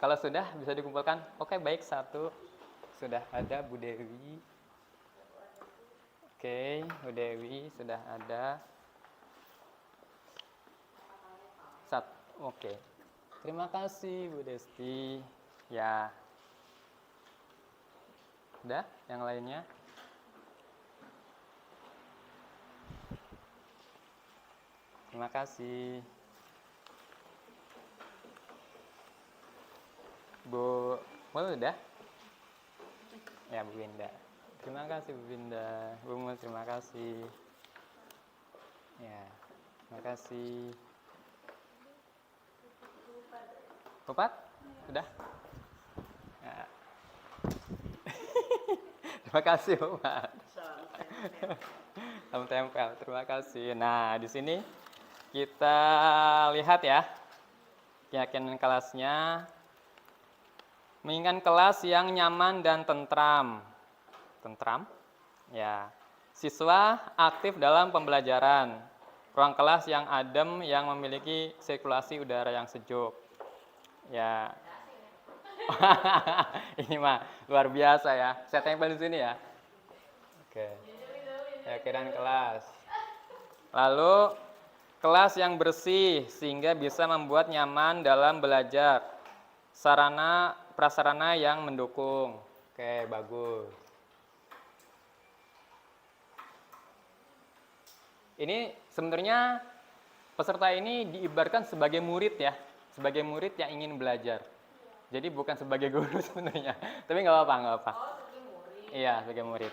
Kalau sudah bisa dikumpulkan, oke baik, 1 sudah ada Bu Dewi. Oke, Bu Dewi sudah ada. Oke, terima kasih Bu Desti. Ya, udah, yang lainnya. Terima kasih. Bu, udah? Ya, Bu Winda. Terima kasih Bu Winda. Bu Mul, terima kasih. Ya, terima kasih. Kupat? Sudah? Ya. Terima kasih, Umat. Salam tempel. Terima kasih. Nah, di sini kita lihat ya keyakinan kelasnya. Menginginkan kelas yang nyaman dan tentram. Tentram? Ya. Siswa aktif dalam pembelajaran. Ruang kelas yang adem yang memiliki sirkulasi udara yang sejuk. Ya. Ini mah luar biasa ya. Saya tempel di sini ya. Oke. Keyakinan kelas. Lalu kelas yang bersih sehingga bisa membuat nyaman dalam belajar. Sarana prasarana yang mendukung. Oke, bagus. Ini sebenarnya peserta ini diibaratkan sebagai murid ya. Sebagai murid yang ingin belajar. Jadi bukan sebagai guru sebenarnya. Tapi nggak apa-apa. Iya, sebagai murid.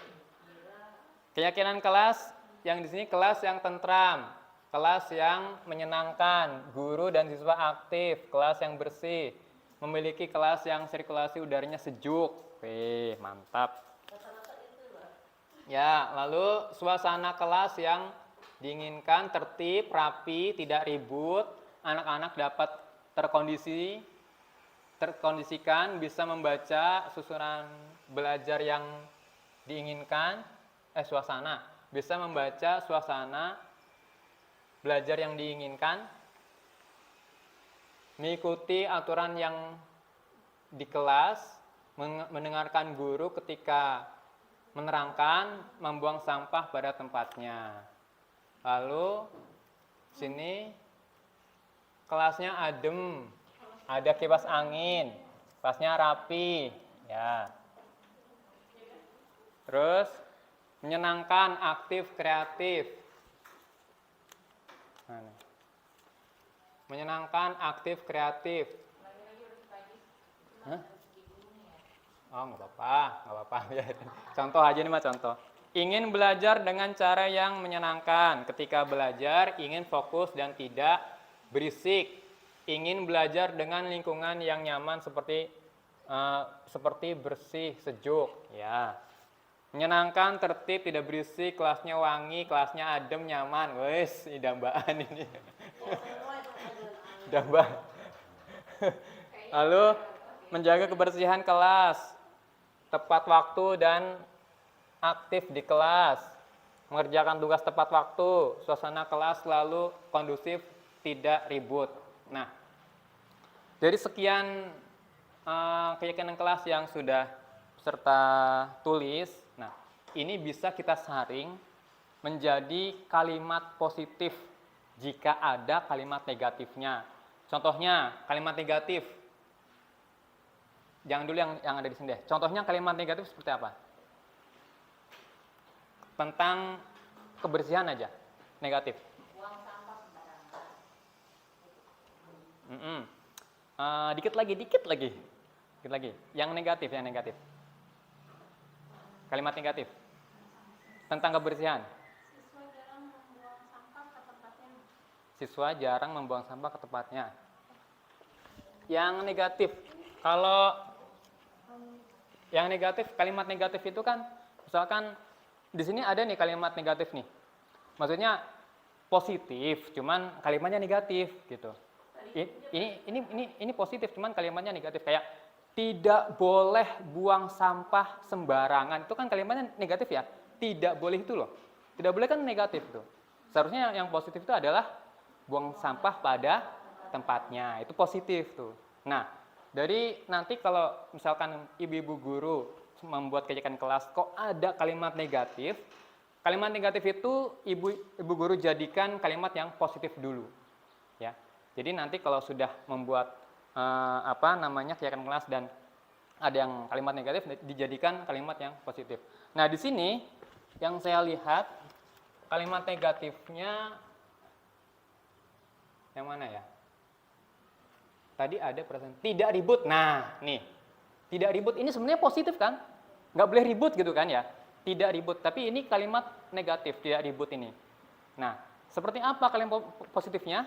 Keyakinan kelas yang di sini kelas yang tentram, kelas yang menyenangkan, guru dan siswa aktif, kelas yang bersih, memiliki kelas yang sirkulasi udaranya sejuk. Wih, mantap. Ya, lalu suasana kelas yang diinginkan tertib, rapi, tidak ribut, anak-anak dapat terkondisikan, bisa membaca susunan belajar yang diinginkan, suasana, bisa membaca suasana belajar yang diinginkan, mengikuti aturan yang di kelas, mendengarkan guru ketika menerangkan, membuang sampah pada tempatnya. Lalu sini kelasnya adem, ada kipas angin, kelasnya rapi, ya. Terus menyenangkan, aktif, kreatif. Menyenangkan, aktif, kreatif. Hah? Oh, nggak apa-apa. Contoh aja nih mah contoh. Ingin belajar dengan cara yang menyenangkan. Ketika belajar, ingin fokus dan tidak berisik. ingin belajar dengan lingkungan yang nyaman seperti bersih, sejuk, ya. Menyenangkan, tertib, tidak berisik, kelasnya wangi, kelasnya adem, nyaman. Wes, dambaan ini. Dambaan. Lalu menjaga kebersihan kelas, tepat waktu dan aktif di kelas, mengerjakan tugas tepat waktu, suasana kelas selalu kondusif, tidak ribut. Nah, dari sekian keyakinan kelas yang sudah peserta tulis, nah ini bisa kita saring menjadi kalimat positif jika ada kalimat negatifnya. Contohnya kalimat negatif, jangan dulu yang ada di sini deh. Contohnya kalimat negatif seperti apa? Tentang kebersihan aja, negatif. Buang sampah sembarangan. Dikit lagi. Yang negatif. Kalimat negatif tentang kebersihan. Siswa jarang membuang sampah ke tempatnya. Yang negatif, kalau yang negatif, kalimat negatif itu kan, misalkan di sini ada nih kalimat negatif nih. Maksudnya positif, cuman kalimatnya negatif gitu. Ini positif, cuman kalimatnya negatif, kayak tidak boleh buang sampah sembarangan. Itu kan kalimatnya negatif ya. Tidak boleh itu loh. Tidak boleh kan negatif tuh. Seharusnya yang positif itu adalah buang sampah pada tempatnya. Itu positif tuh. Nah, dari nanti kalau misalkan ibu-ibu guru membuat kebijakan kelas kok ada kalimat negatif itu ibu guru jadikan kalimat yang positif dulu. Ya. Jadi nanti kalau sudah membuat kebijakan kelas dan ada yang kalimat negatif dijadikan kalimat yang positif. Nah, di sini yang saya lihat kalimat negatifnya yang mana ya? Tadi ada perasaan tidak ribut. Nah, nih. Tidak ribut ini sebenarnya positif kan? Nggak boleh ribut gitu kan ya? Tidak ribut. Tapi ini kalimat negatif, tidak ribut ini. Nah, seperti apa kalimat positifnya?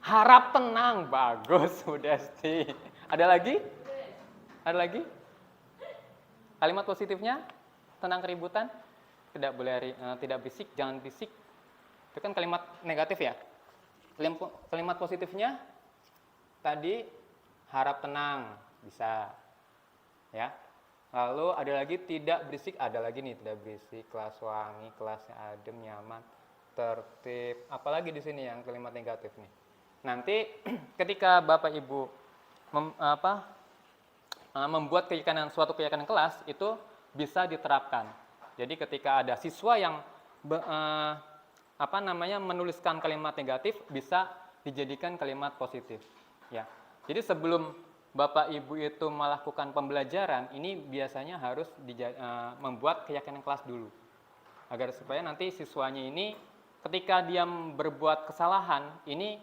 Harap tenang. Bagus, Budesti. Ada lagi? Ada lagi? Kalimat positifnya? Tenang keributan? Tidak boleh, tidak bisik, jangan bisik. Itu kan kalimat negatif ya. Kalimat positifnya tadi harap tenang, bisa. Ya. Lalu ada lagi tidak berisik, ada lagi nih tidak berisik, kelas wangi, kelasnya adem, nyaman, tertib. Apalagi di sini yang kalimat negatif nih. Nanti ketika Bapak Ibu membuat suatu keyakinan kelas itu bisa diterapkan. Jadi ketika ada siswa yang menuliskan kalimat negatif bisa dijadikan kalimat positif. Ya. Jadi sebelum Bapak Ibu itu melakukan pembelajaran, ini biasanya harus membuat keyakinan kelas dulu. Agar supaya nanti siswanya ini ketika dia berbuat kesalahan, ini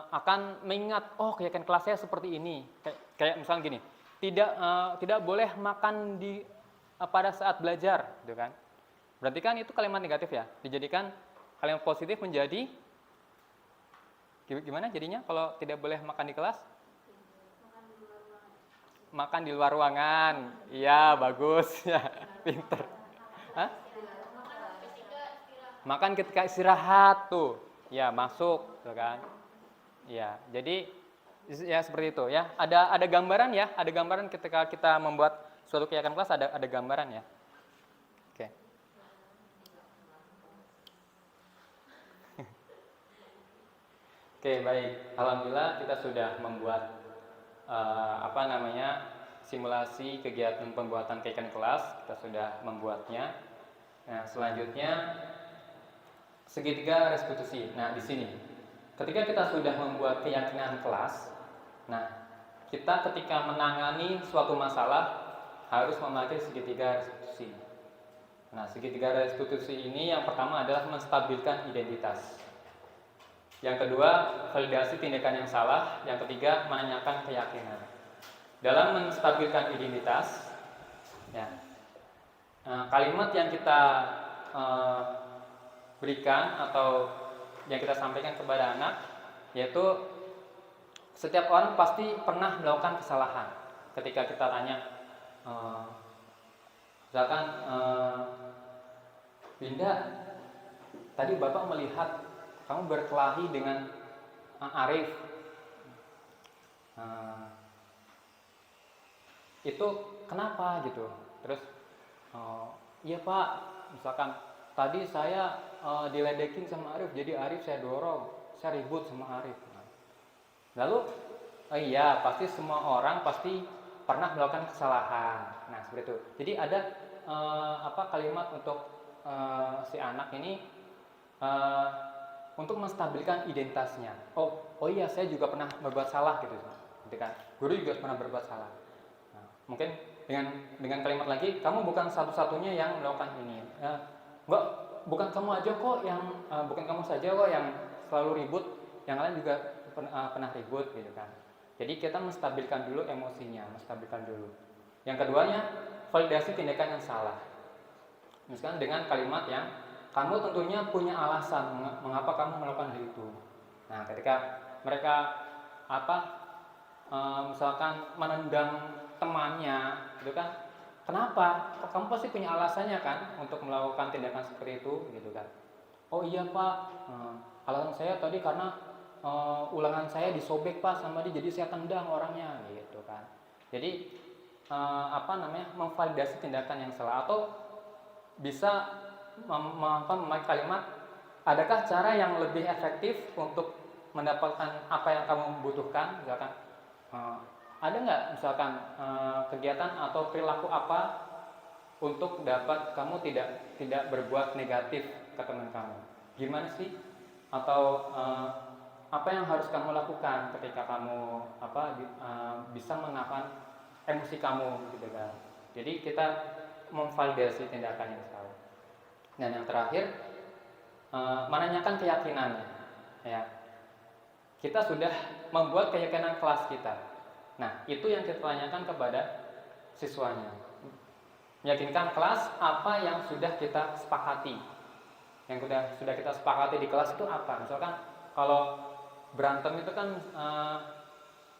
akan mengingat, oh keyakinan kelas saya seperti ini. Kayak misalnya gini, tidak boleh makan pada saat belajar, gitu kan? Berarti kan itu kalimat negatif ya, dijadikan kalimat positif menjadi gimana jadinya kalau tidak boleh makan di kelas? Makan di luar ruangan. Iya, bagus ya, pinter. Hah? Makan ketika istirahat tuh, ya masuk, tuh kan? Ya, jadi ya seperti itu ya. Ada gambaran ya, ada gambaran ketika kita membuat suatu keyakinan kelas ada gambaran ya. Oke. Oke, baik. Alhamdulillah kita sudah membuat simulasi kegiatan pembuatan keyakinan kelas. Kita sudah membuatnya. Nah, selanjutnya segitiga restitusi. Nah, di sini ketika kita sudah membuat keyakinan kelas, nah, kita ketika menangani suatu masalah harus memakai segitiga restitusi. Nah, segitiga restitusi ini yang pertama adalah menstabilkan identitas. Yang kedua, validasi tindakan yang salah. Yang ketiga, menanyakan keyakinan. Dalam menstabilkan identitas, ya, kalimat yang kita berikan atau yang kita sampaikan kepada anak, yaitu setiap orang pasti pernah melakukan kesalahan. Ketika kita tanya, misalkan, Binda, tadi Bapak melihat kamu berkelahi dengan Arif. Itu kenapa gitu? Terus, iya Pak, misalkan tadi saya diledekin sama Arif, jadi Arif saya dorong, saya ribut sama Arif. Lalu, iya, pasti semua orang pasti pernah melakukan kesalahan. Nah, seperti itu. Jadi ada kalimat untuk si anak ini untuk menstabilkan identitasnya. Oh iya, saya juga pernah berbuat salah gitu kan. Guru juga pernah berbuat salah. Nah, mungkin dengan kalimat lagi, kamu bukan satu-satunya yang melakukan ini. Enggak, bukan kamu aja kok yang bukan kamu saja kok yang selalu ribut, yang lain juga pernah ribut gitu kan. Jadi kita menstabilkan dulu emosinya, menstabilkan dulu. Yang keduanya, validasi tindakan yang salah. Misalkan dengan kalimat yang kamu tentunya punya alasan mengapa kamu melakukan hal itu. Nah, ketika mereka misalkan menendang temannya, gitu kan? Kenapa? Kamu pasti punya alasannya kan untuk melakukan tindakan seperti itu, gitu kan? Oh iya Pak, alasan saya tadi karena ulangan saya disobek Pak sama dia, jadi saya tendang orangnya, gitu kan? Jadi memvalidasi tindakan yang salah, atau bisa memakai kalimat, adakah cara yang lebih efektif untuk mendapatkan apa yang kamu butuhkan, misalkan ada nggak misalkan kegiatan atau perilaku apa untuk dapat kamu tidak berbuat negatif ke teman kamu, gimana sih, atau apa yang harus kamu lakukan ketika kamu bisa menahan emosi kamu, gitu kan. Jadi kita memvalidasi tindakan yang salah. Dan yang terakhir, menanyakan keyakinannya, ya. Kita sudah membuat keyakinan kelas kita. Nah, itu yang kita tanyakan kepada siswanya. Meyakinkan kelas apa yang sudah kita sepakati. Yang sudah kita sepakati di kelas itu apa? Misalkan kalau berantem itu kan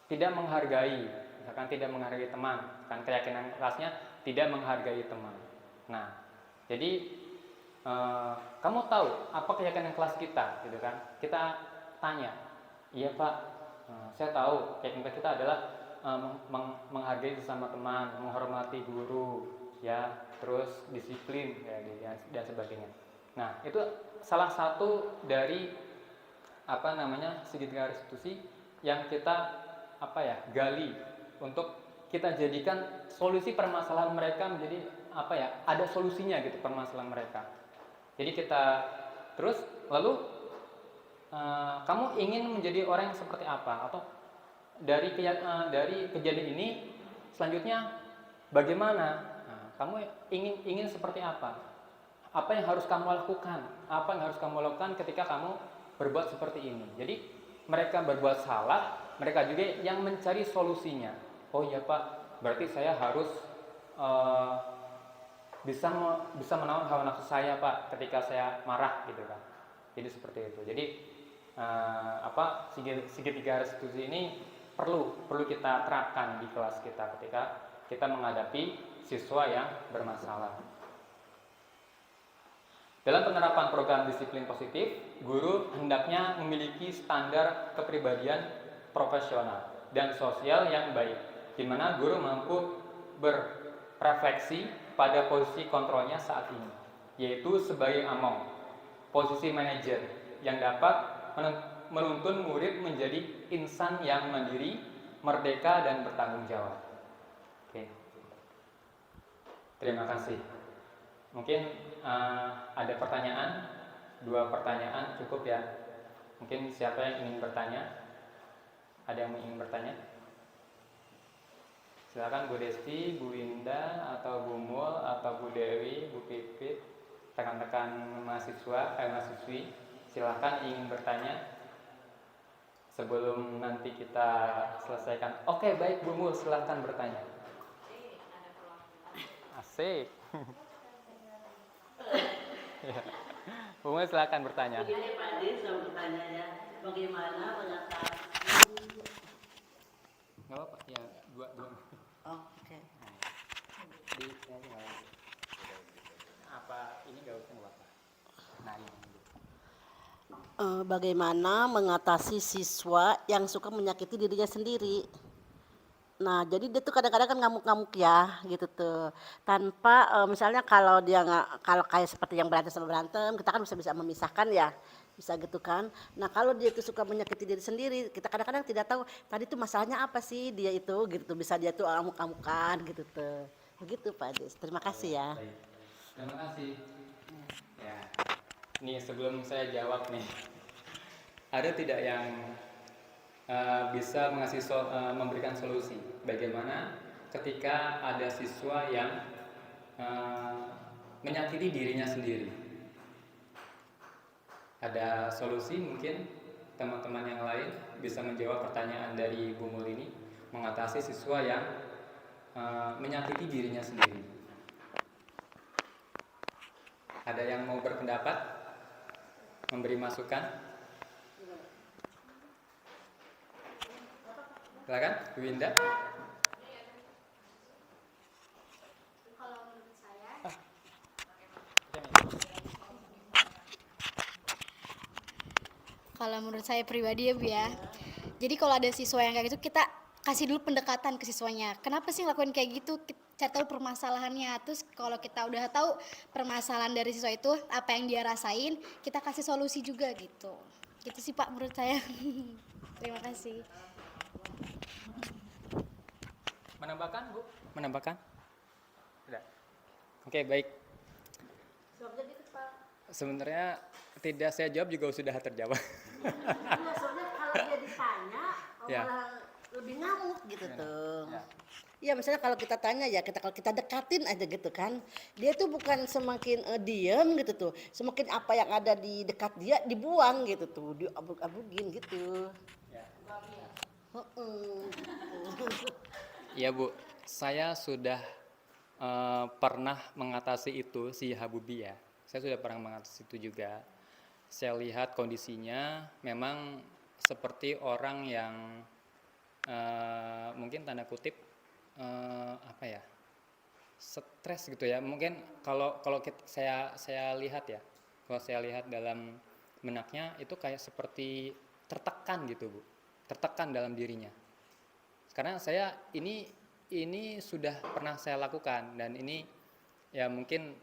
tidak menghargai, misalkan tidak menghargai teman, kan keyakinan kelasnya tidak menghargai teman. Nah, jadi kamu tahu apa keyakinan kelas kita, gitu kan? Kita tanya, iya Pak, saya tahu keyakinan kita adalah menghargai sesama teman, menghormati guru, ya, terus disiplin, ya, dan sebagainya. Nah, itu salah satu dari segitiga restitusi yang kita gali untuk kita jadikan solusi permasalahan mereka menjadi ada solusinya gitu permasalahan mereka. Jadi kita terus lalu kamu ingin menjadi orang yang seperti apa, atau dari kejadian ini selanjutnya bagaimana? Nah, kamu ingin seperti apa? Apa yang harus kamu lakukan? Apa yang harus kamu lakukan ketika kamu berbuat seperti ini? Jadi mereka berbuat salah, mereka juga yang mencari solusinya. Oh iya Pak, berarti saya harus bisa menahan hawa nafsu saya Pak ketika saya marah, gitu kan. Jadi seperti itu. Jadi segitiga restitusi ini perlu kita terapkan di kelas kita ketika kita menghadapi siswa yang bermasalah. Dalam penerapan program disiplin positif, guru hendaknya memiliki standar kepribadian profesional dan sosial yang baik, di mana guru mampu berrefleksi pada posisi kontrolnya saat ini, yaitu sebagai among, posisi manajer yang dapat menuntun murid menjadi insan yang mandiri, merdeka, dan bertanggung jawab. Oke. Terima kasih. Mungkin ada pertanyaan, 2 pertanyaan cukup ya. Mungkin siapa yang ingin bertanya? Ada yang ingin bertanya? Silakan Bu Desti, Bu Winda, atau Bu Mul, atau Bu Dewi, Bu Pipit, rekan-rekan mahasiswi, silakan ingin bertanya sebelum nanti kita selesaikan. Oke, baik Bu Mul, silakan bertanya. Asik. Bunga silakan bertanya. Begini Pak Adi, saya mau bertanya ya, bagaimana mengatasi? Nggak apa-apa, ya dua. Oh, oke. Di apa ini nggak usah nggak apa-apa. Nah ini. Bagaimana mengatasi siswa yang suka menyakiti dirinya sendiri? Nah, jadi dia tuh kadang-kadang kan ngamuk-ngamuk ya, gitu tuh. Tanpa misalnya kalau dia nggak, kalau kayak seperti yang berantem sama berantem, kita kan bisa memisahkan ya, bisa gitu kan. Nah, kalau dia itu suka menyakiti diri sendiri, kita kadang-kadang tidak tahu tadi tuh masalahnya apa sih dia itu, gitu tuh. Bisa dia tuh amuk-amukan, gitu tuh. Begitu Pak Ades. Terima kasih ya. Baik. Terima kasih. Ya. Nih sebelum saya jawab nih, ada tidak yang bisa memberikan solusi bagaimana ketika ada siswa yang menyakiti dirinya sendiri? Ada solusi mungkin teman-teman yang lain bisa menjawab pertanyaan dari Bu Mul ini mengatasi siswa yang menyakiti dirinya sendiri. Ada yang mau berpendapat, memberi masukan? Silakan, Bu Indah. Kalau menurut saya, kalau menurut saya pribadi ya Bu ya. Jadi kalau ada siswa yang kayak gitu, kita kasih dulu pendekatan ke siswanya. Kenapa sih ngelakuin kayak gitu? Kita tahu permasalahannya. Terus kalau kita udah tahu permasalahan dari siswa itu, apa yang dia rasain, kita kasih solusi juga gitu. Gitu sih Pak menurut saya. Terima kasih. Menambahkan, Bu? Menambahkan? Tidak. Oke, baik. Sebenarnya tidak saya jawab juga sudah terjawab. Soalnya kalau dia ditanya, Ya. malah lebih ngamuk gitu tuh. Ya. Iya, misalnya kalau kita tanya ya, kalau kita dekatin aja gitu kan, dia tuh bukan semakin diem gitu tuh, semakin apa yang ada di dekat dia dibuang gitu tuh, diabuk-abukin gitu. Ya. Heeh. Iya Bu, saya sudah pernah mengatasi itu si Habubi ya. Saya sudah pernah mengatasi itu juga. Saya lihat kondisinya memang seperti orang yang mungkin tanda kutip apa ya, stres gitu ya. Mungkin kalau saya lihat ya, kalau saya lihat dalam benaknya itu kayak seperti tertekan gitu Bu, tertekan dalam dirinya. Karena saya ini sudah pernah saya lakukan dan ini ya mungkin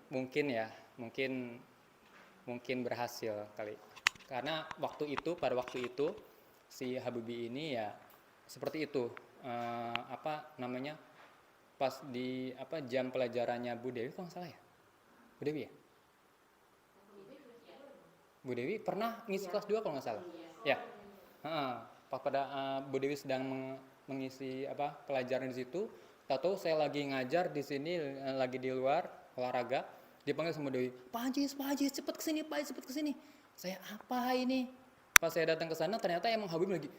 berhasil kali. Karena pada waktu itu si Habibi ini ya seperti itu, pas di jam pelajarannya Bu Dewi kalau nggak salah ya, Bu Dewi ya, Bu Dewi pernah ngisi kelas 2 kalau nggak salah ya. Pas pada Bu Dewi sedang mengisi pelajaran di situ, tahu saya lagi ngajar di sini, lagi di luar olahraga, dipanggil sama Dewi, Pak Haji cepet kesini Pak, cepet kesini. Saya apa ini? Pas saya datang ke sana ternyata emang Habib lagi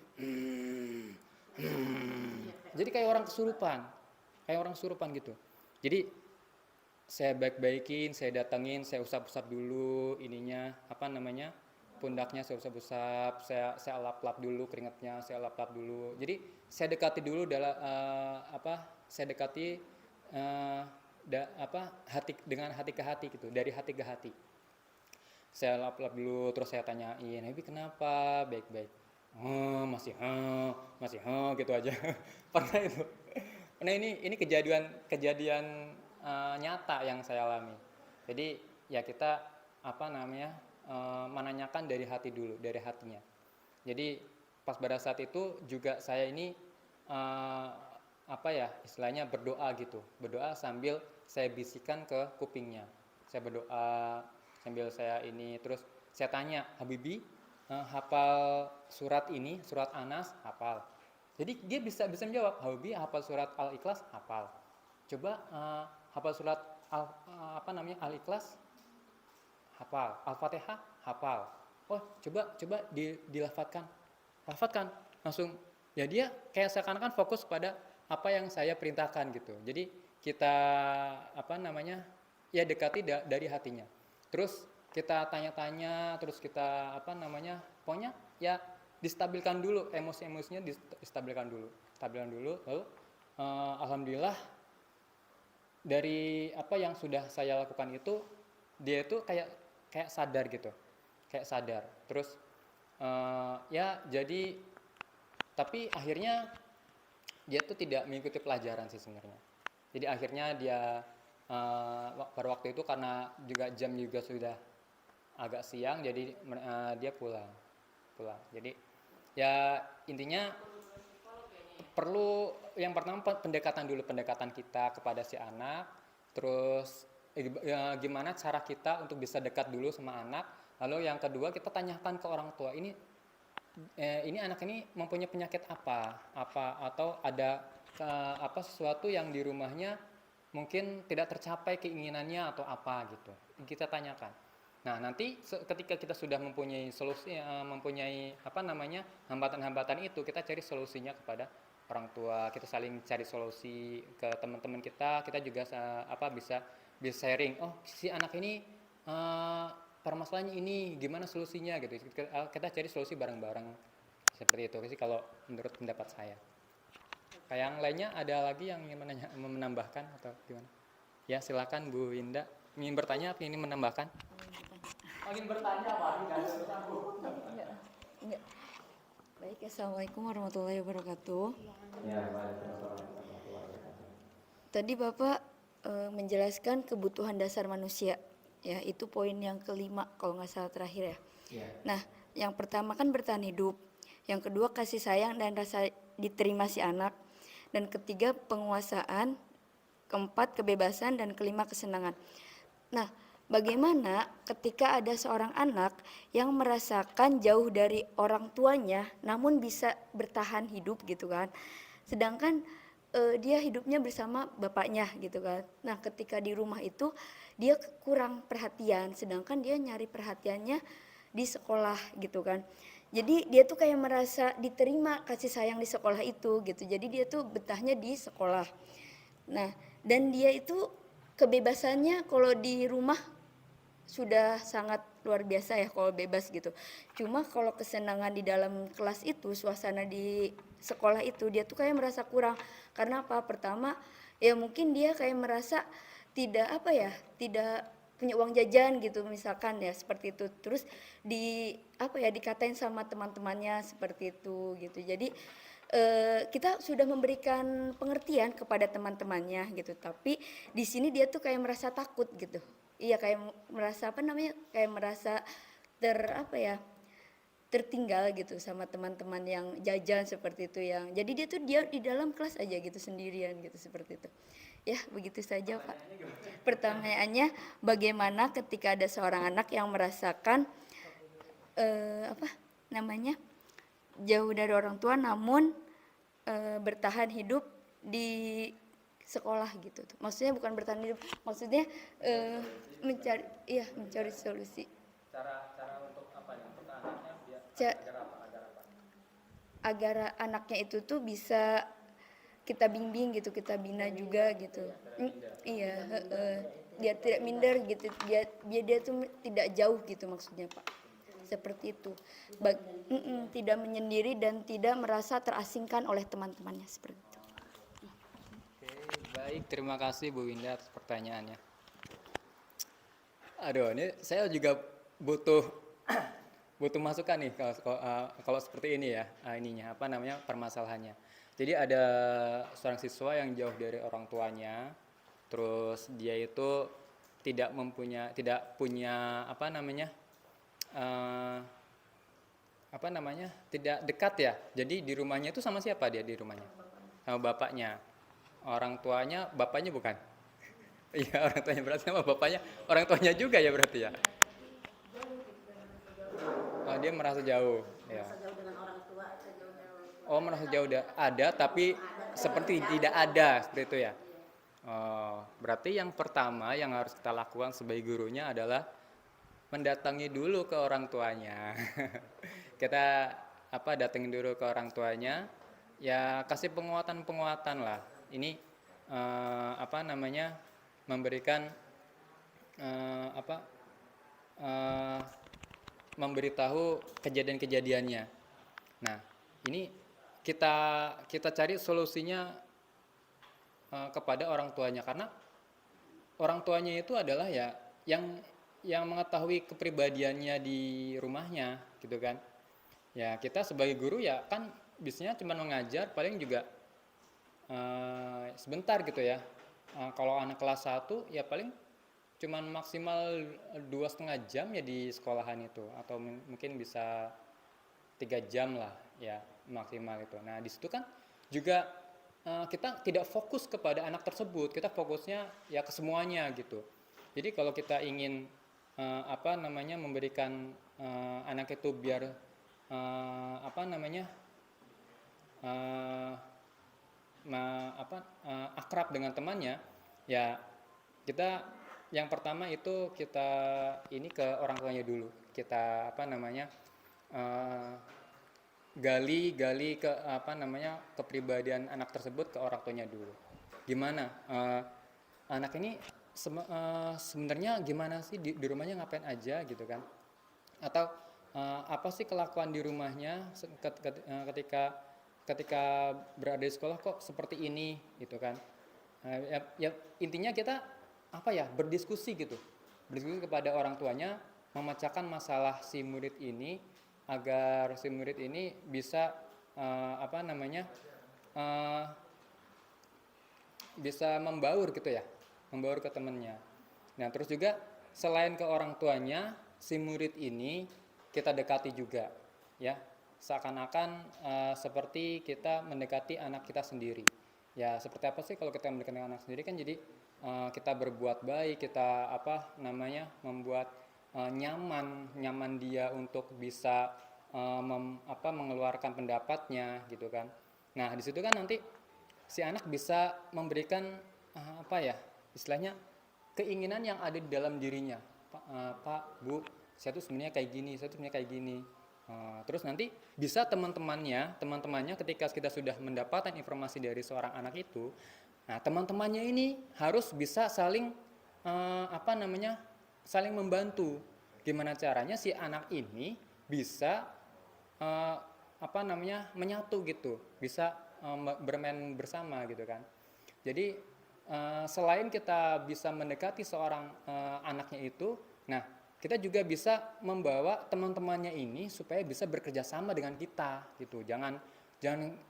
jadi kayak orang kesurupan gitu. Jadi saya baik-baikin, saya datangin, saya usap-usap dulu ininya, pundaknya saya usap-usap, saya lap-lap dulu keringatnya, saya lap-lap dulu. Jadi saya dekati dulu dengan hati ke hati gitu, dari hati ke hati. Saya lap-lap dulu, terus saya tanyain, Habib kenapa? Baik-baik. Masih gitu aja. Pernah itu. Nah ini kejadian nyata yang saya alami. Jadi ya kita menanyakan dari hati dulu, dari hatinya. Jadi pas pada saat itu juga saya ini istilahnya berdoa gitu, berdoa sambil saya bisikan ke kupingnya. Saya berdoa sambil saya ini, terus saya tanya, Habibi hafal surat ini, surat Anas hafal. Jadi dia bisa menjawab, Habibi hafal surat Al-Ikhlas hafal. Coba hafal surat Al-Ikhlas hafal, Al-Fatihah hafal. Oh, coba dilafatkan. Lafatkan langsung. Ya dia kayak seakan-akan fokus pada apa yang saya perintahkan gitu. Jadi kita ya dekati dari hatinya. Terus kita tanya-tanya, terus kita apa namanya, pokoknya ya distabilkan dulu, emosi-emosinya distabilkan dulu, lalu alhamdulillah dari apa yang sudah saya lakukan itu, dia itu kayak sadar gitu, kayak sadar. Terus ya jadi, tapi akhirnya dia tuh tidak mengikuti pelajaran sih sebenarnya. Jadi akhirnya dia pada waktu itu karena juga jam juga sudah agak siang, jadi dia pulang. Jadi ya intinya perlu yang pertama pendekatan kita kepada si anak, terus gimana cara kita untuk bisa dekat dulu sama anak. Lalu yang kedua kita tanyakan ke orang tua, ini anak ini mempunyai penyakit apa atau ada apa sesuatu yang di rumahnya mungkin tidak tercapai keinginannya atau apa gitu, kita tanyakan. Nah nanti ketika kita sudah mempunyai solusi, mempunyai apa namanya hambatan-hambatan itu, kita cari solusinya kepada orang tua, kita saling cari solusi ke teman-teman kita juga bisa sharing, oh si anak ini permasalahannya ini, gimana solusinya gitu. Kita cari solusi bareng-bareng seperti itu sih kalau menurut pendapat saya. Kayak yang lainnya ada lagi yang ingin menambahkan atau gimana? Ya silakan Bu Indah, ingin bertanya atau ingin menambahkan? Ingin bertanya apa? Enggak. Baik, assalamualaikum warahmatullahi wabarakatuh. Ya, waalaikumsalam. Tadi Bapak menjelaskan kebutuhan dasar manusia, ya itu poin yang kelima kalau nggak salah terakhir ya. Ya. Nah, yang pertama kan bertahan hidup, yang kedua kasih sayang dan rasa diterima si anak, dan ketiga penguasaan, keempat kebebasan, dan kelima kesenangan. Nah, bagaimana ketika ada seorang anak yang merasakan jauh dari orang tuanya namun bisa bertahan hidup gitu kan, sedangkan dia hidupnya bersama bapaknya gitu kan. Nah ketika di rumah itu dia kurang perhatian, sedangkan dia nyari perhatiannya di sekolah gitu kan. Jadi dia tuh kayak merasa diterima kasih sayang di sekolah itu gitu, jadi dia tuh betahnya di sekolah. Nah dan dia itu kebebasannya kalau di rumah sudah sangat luar biasa ya kalau bebas gitu. Cuma kalau kesenangan di dalam kelas itu, suasana di sekolah itu, dia tuh kayak merasa kurang. Karena apa? Pertama, ya mungkin dia kayak merasa tidak tidak punya uang jajan gitu misalkan ya seperti itu. Terus dikatain sama teman-temannya seperti itu gitu. Jadi kita sudah memberikan pengertian kepada teman-temannya gitu, tapi di sini dia tuh kayak merasa takut gitu. Iya kayak merasa kayak merasa tertinggal gitu sama teman-teman yang jajan seperti itu, yang jadi dia di dalam kelas aja gitu sendirian gitu seperti itu. Ya begitu saja Pak. Pertanyaannya bagaimana ketika ada seorang anak yang merasakan jauh dari orang tua namun bertahan hidup di sekolah gitu tuh. Maksudnya bukan bertahan hidup, maksudnya mencari solusi. Cara untuk apa ya? Untuk anaknya Agar anaknya itu tuh bisa kita bimbing gitu, kita bina juga gitu. Iya, biar tidak minder gitu, biar dia tuh tidak jauh gitu maksudnya Pak. Seperti itu. Tidak menyendiri dan tidak merasa terasingkan oleh teman-temannya seperti itu. Baik, terima kasih Bu Winda atas pertanyaannya. Aduh, ini saya juga butuh masukan nih kalau seperti ini ya, permasalahannya. Jadi ada seorang siswa yang jauh dari orang tuanya, terus dia itu tidak tidak dekat ya. Jadi di rumahnya itu sama siapa dia di rumahnya? Sama bapaknya. Orang tuanya, bapaknya bukan? Iya, orang tuanya berarti sama bapaknya, orang tuanya juga ya berarti ya. Oh, dia merasa jauh. Ya. Merasa jauh dengan orang tua, Oh, merasa jauh ada tapi seperti tidak ada seperti itu ya. Oh, berarti yang pertama yang harus kita lakukan sebagai gurunya adalah mendatangi dulu ke orang tuanya. Kita datangin dulu ke orang tuanya, ya kasih penguatan lah. Ini memberikan eh, memberitahu kejadian-kejadiannya. Nah, ini kita cari solusinya kepada orang tuanya, karena orang tuanya itu adalah ya yang mengetahui kepribadiannya di rumahnya gitu kan. Ya kita sebagai guru ya kan biasanya cuma mengajar, paling juga sebentar gitu ya. Kalau anak kelas 1 ya paling cuman maksimal 2,5 jam ya di sekolahan itu, atau mungkin bisa 3 jam lah ya maksimal itu. Nah di situ kan juga kita tidak fokus kepada anak tersebut, kita fokusnya ya ke semuanya gitu. Jadi kalau kita ingin memberikan anak itu biar akrab dengan temannya, ya kita yang pertama itu kita ini ke orang tuanya dulu, kita gali ke kepribadian anak tersebut ke orang tuanya dulu. Gimana anak ini sebenarnya gimana sih di rumahnya, ngapain aja gitu kan, atau apa sih kelakuan di rumahnya ketika berada di sekolah kok seperti ini gitu kan. Ya intinya kita berdiskusi kepada orang tuanya, memecahkan masalah si murid ini agar si murid ini bisa bisa membaur gitu ya, membaur ke temannya. Nah terus juga selain ke orang tuanya, si murid ini kita dekati juga ya, seakan-akan seperti kita mendekati anak kita sendiri. Ya seperti apa sih kalau kita mendekati anak sendiri kan, jadi kita berbuat baik, kita membuat nyaman dia untuk bisa mengeluarkan pendapatnya gitu kan. Nah di situ kan nanti si anak bisa memberikan istilahnya keinginan yang ada di dalam dirinya. Pak, Bu, saya tuh sebenarnya kayak gini, terus nanti bisa teman-temannya ketika kita sudah mendapatkan informasi dari seorang anak itu, nah teman-temannya ini harus bisa saling saling membantu. Gimana caranya si anak ini bisa menyatu gitu, bisa bermain bersama gitu kan. Jadi selain kita bisa mendekati seorang anaknya itu, nah kita juga bisa membawa teman-temannya ini supaya bisa bekerja sama dengan kita gitu. Jangan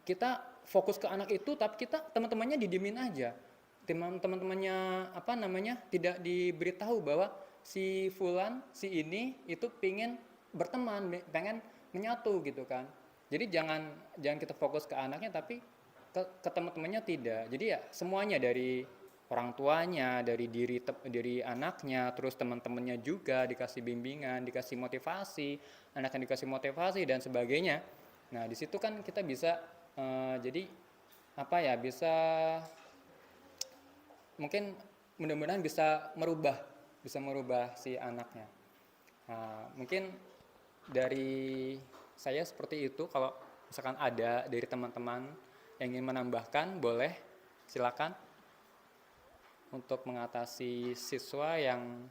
kita fokus ke anak itu tapi kita teman-temannya didiemin aja. Teman-temannya tidak diberitahu bahwa si fulan, si ini itu pengen berteman, pengen menyatu gitu kan. Jadi jangan kita fokus ke anaknya tapi ke teman-temannya tidak. Jadi ya semuanya, dari orang tuanya, dari diri anaknya, terus teman-temannya juga dikasih bimbingan, dikasih motivasi, anaknya dikasih motivasi dan sebagainya. Nah di situ kan kita bisa bisa mungkin mudah-mudahan bisa merubah si anaknya. Nah, mungkin dari saya seperti itu. Kalau misalkan ada dari teman-teman yang ingin menambahkan, boleh silakan, untuk mengatasi siswa yang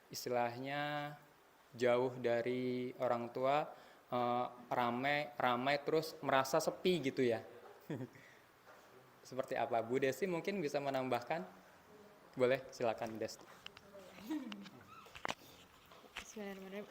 istilahnya jauh dari orang tua, ramai terus merasa sepi gitu ya. Seperti apa? Bu Desi mungkin bisa menambahkan? Boleh, silakan Desi. Bismillahirrahmanirrahim.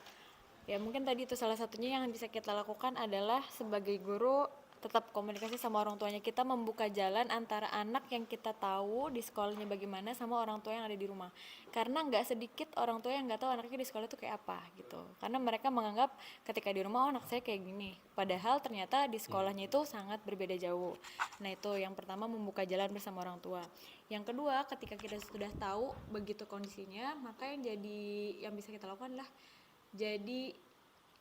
Ya mungkin tadi itu salah satunya yang bisa kita lakukan adalah sebagai guru tetap komunikasi sama orang tuanya, kita membuka jalan antara anak yang kita tahu di sekolahnya bagaimana sama orang tua yang ada di rumah. Karena nggak sedikit orang tua yang nggak tahu anaknya di sekolah itu kayak apa gitu. Karena mereka menganggap ketika di rumah anak saya kayak gini, padahal ternyata di sekolahnya itu sangat berbeda jauh. Nah itu yang pertama, membuka jalan bersama orang tua. Yang kedua, ketika kita sudah tahu begitu kondisinya, maka yang bisa kita lakukan adalah jadi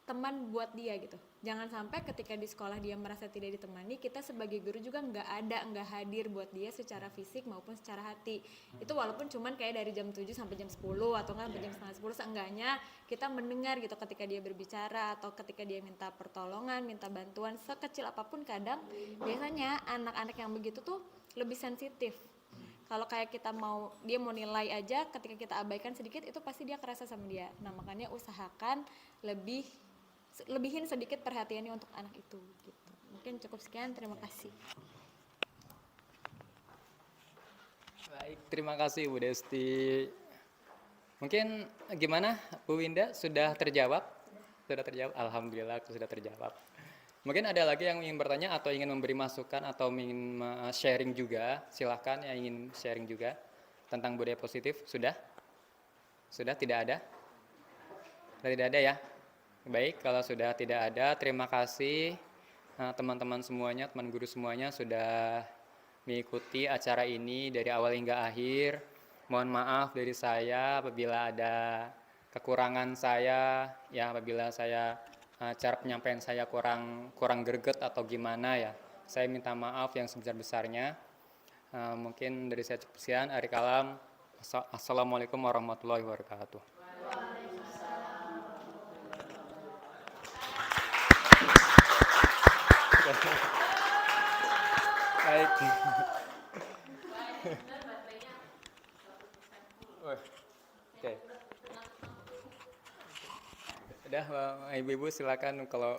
teman buat dia gitu. Jangan sampai ketika di sekolah dia merasa tidak ditemani, kita sebagai guru juga nggak hadir buat dia secara fisik maupun secara hati. Itu walaupun cuman kayak dari jam 7 sampai jam 10 atau nggak sampai jam setengah 10, seenggaknya kita mendengar gitu ketika dia berbicara atau ketika dia minta pertolongan, minta bantuan sekecil apapun. Kadang biasanya anak-anak yang begitu tuh lebih sensitif. Kalau kayak kita dia mau nilai aja, ketika kita abaikan sedikit itu pasti dia kerasa sama dia. Nah makanya usahakan lebihin sedikit perhatiannya untuk anak itu gitu. Mungkin cukup sekian, terima kasih. Baik, terima kasih Bu Desti. Mungkin gimana Bu Winda, sudah terjawab? Sudah terjawab? Alhamdulillah sudah terjawab. Mungkin ada lagi yang ingin bertanya atau ingin memberi masukan atau ingin sharing juga, silahkan yang ingin sharing juga tentang budaya positif. Sudah? Sudah tidak ada? Sudah tidak ada ya? Baik, kalau sudah tidak ada, terima kasih teman-teman semuanya, teman guru semuanya sudah mengikuti acara ini dari awal hingga akhir. Mohon maaf dari saya apabila ada kekurangan saya, ya apabila cara penyampaian saya kurang greget atau gimana ya. Saya minta maaf yang sebesar-besarnya. Mungkin dari saya cukup sekian. Akhir kalam. Assalamualaikum warahmatullahi wabarakatuh. Baik. Oke. Udah, ibu-ibu silakan kalau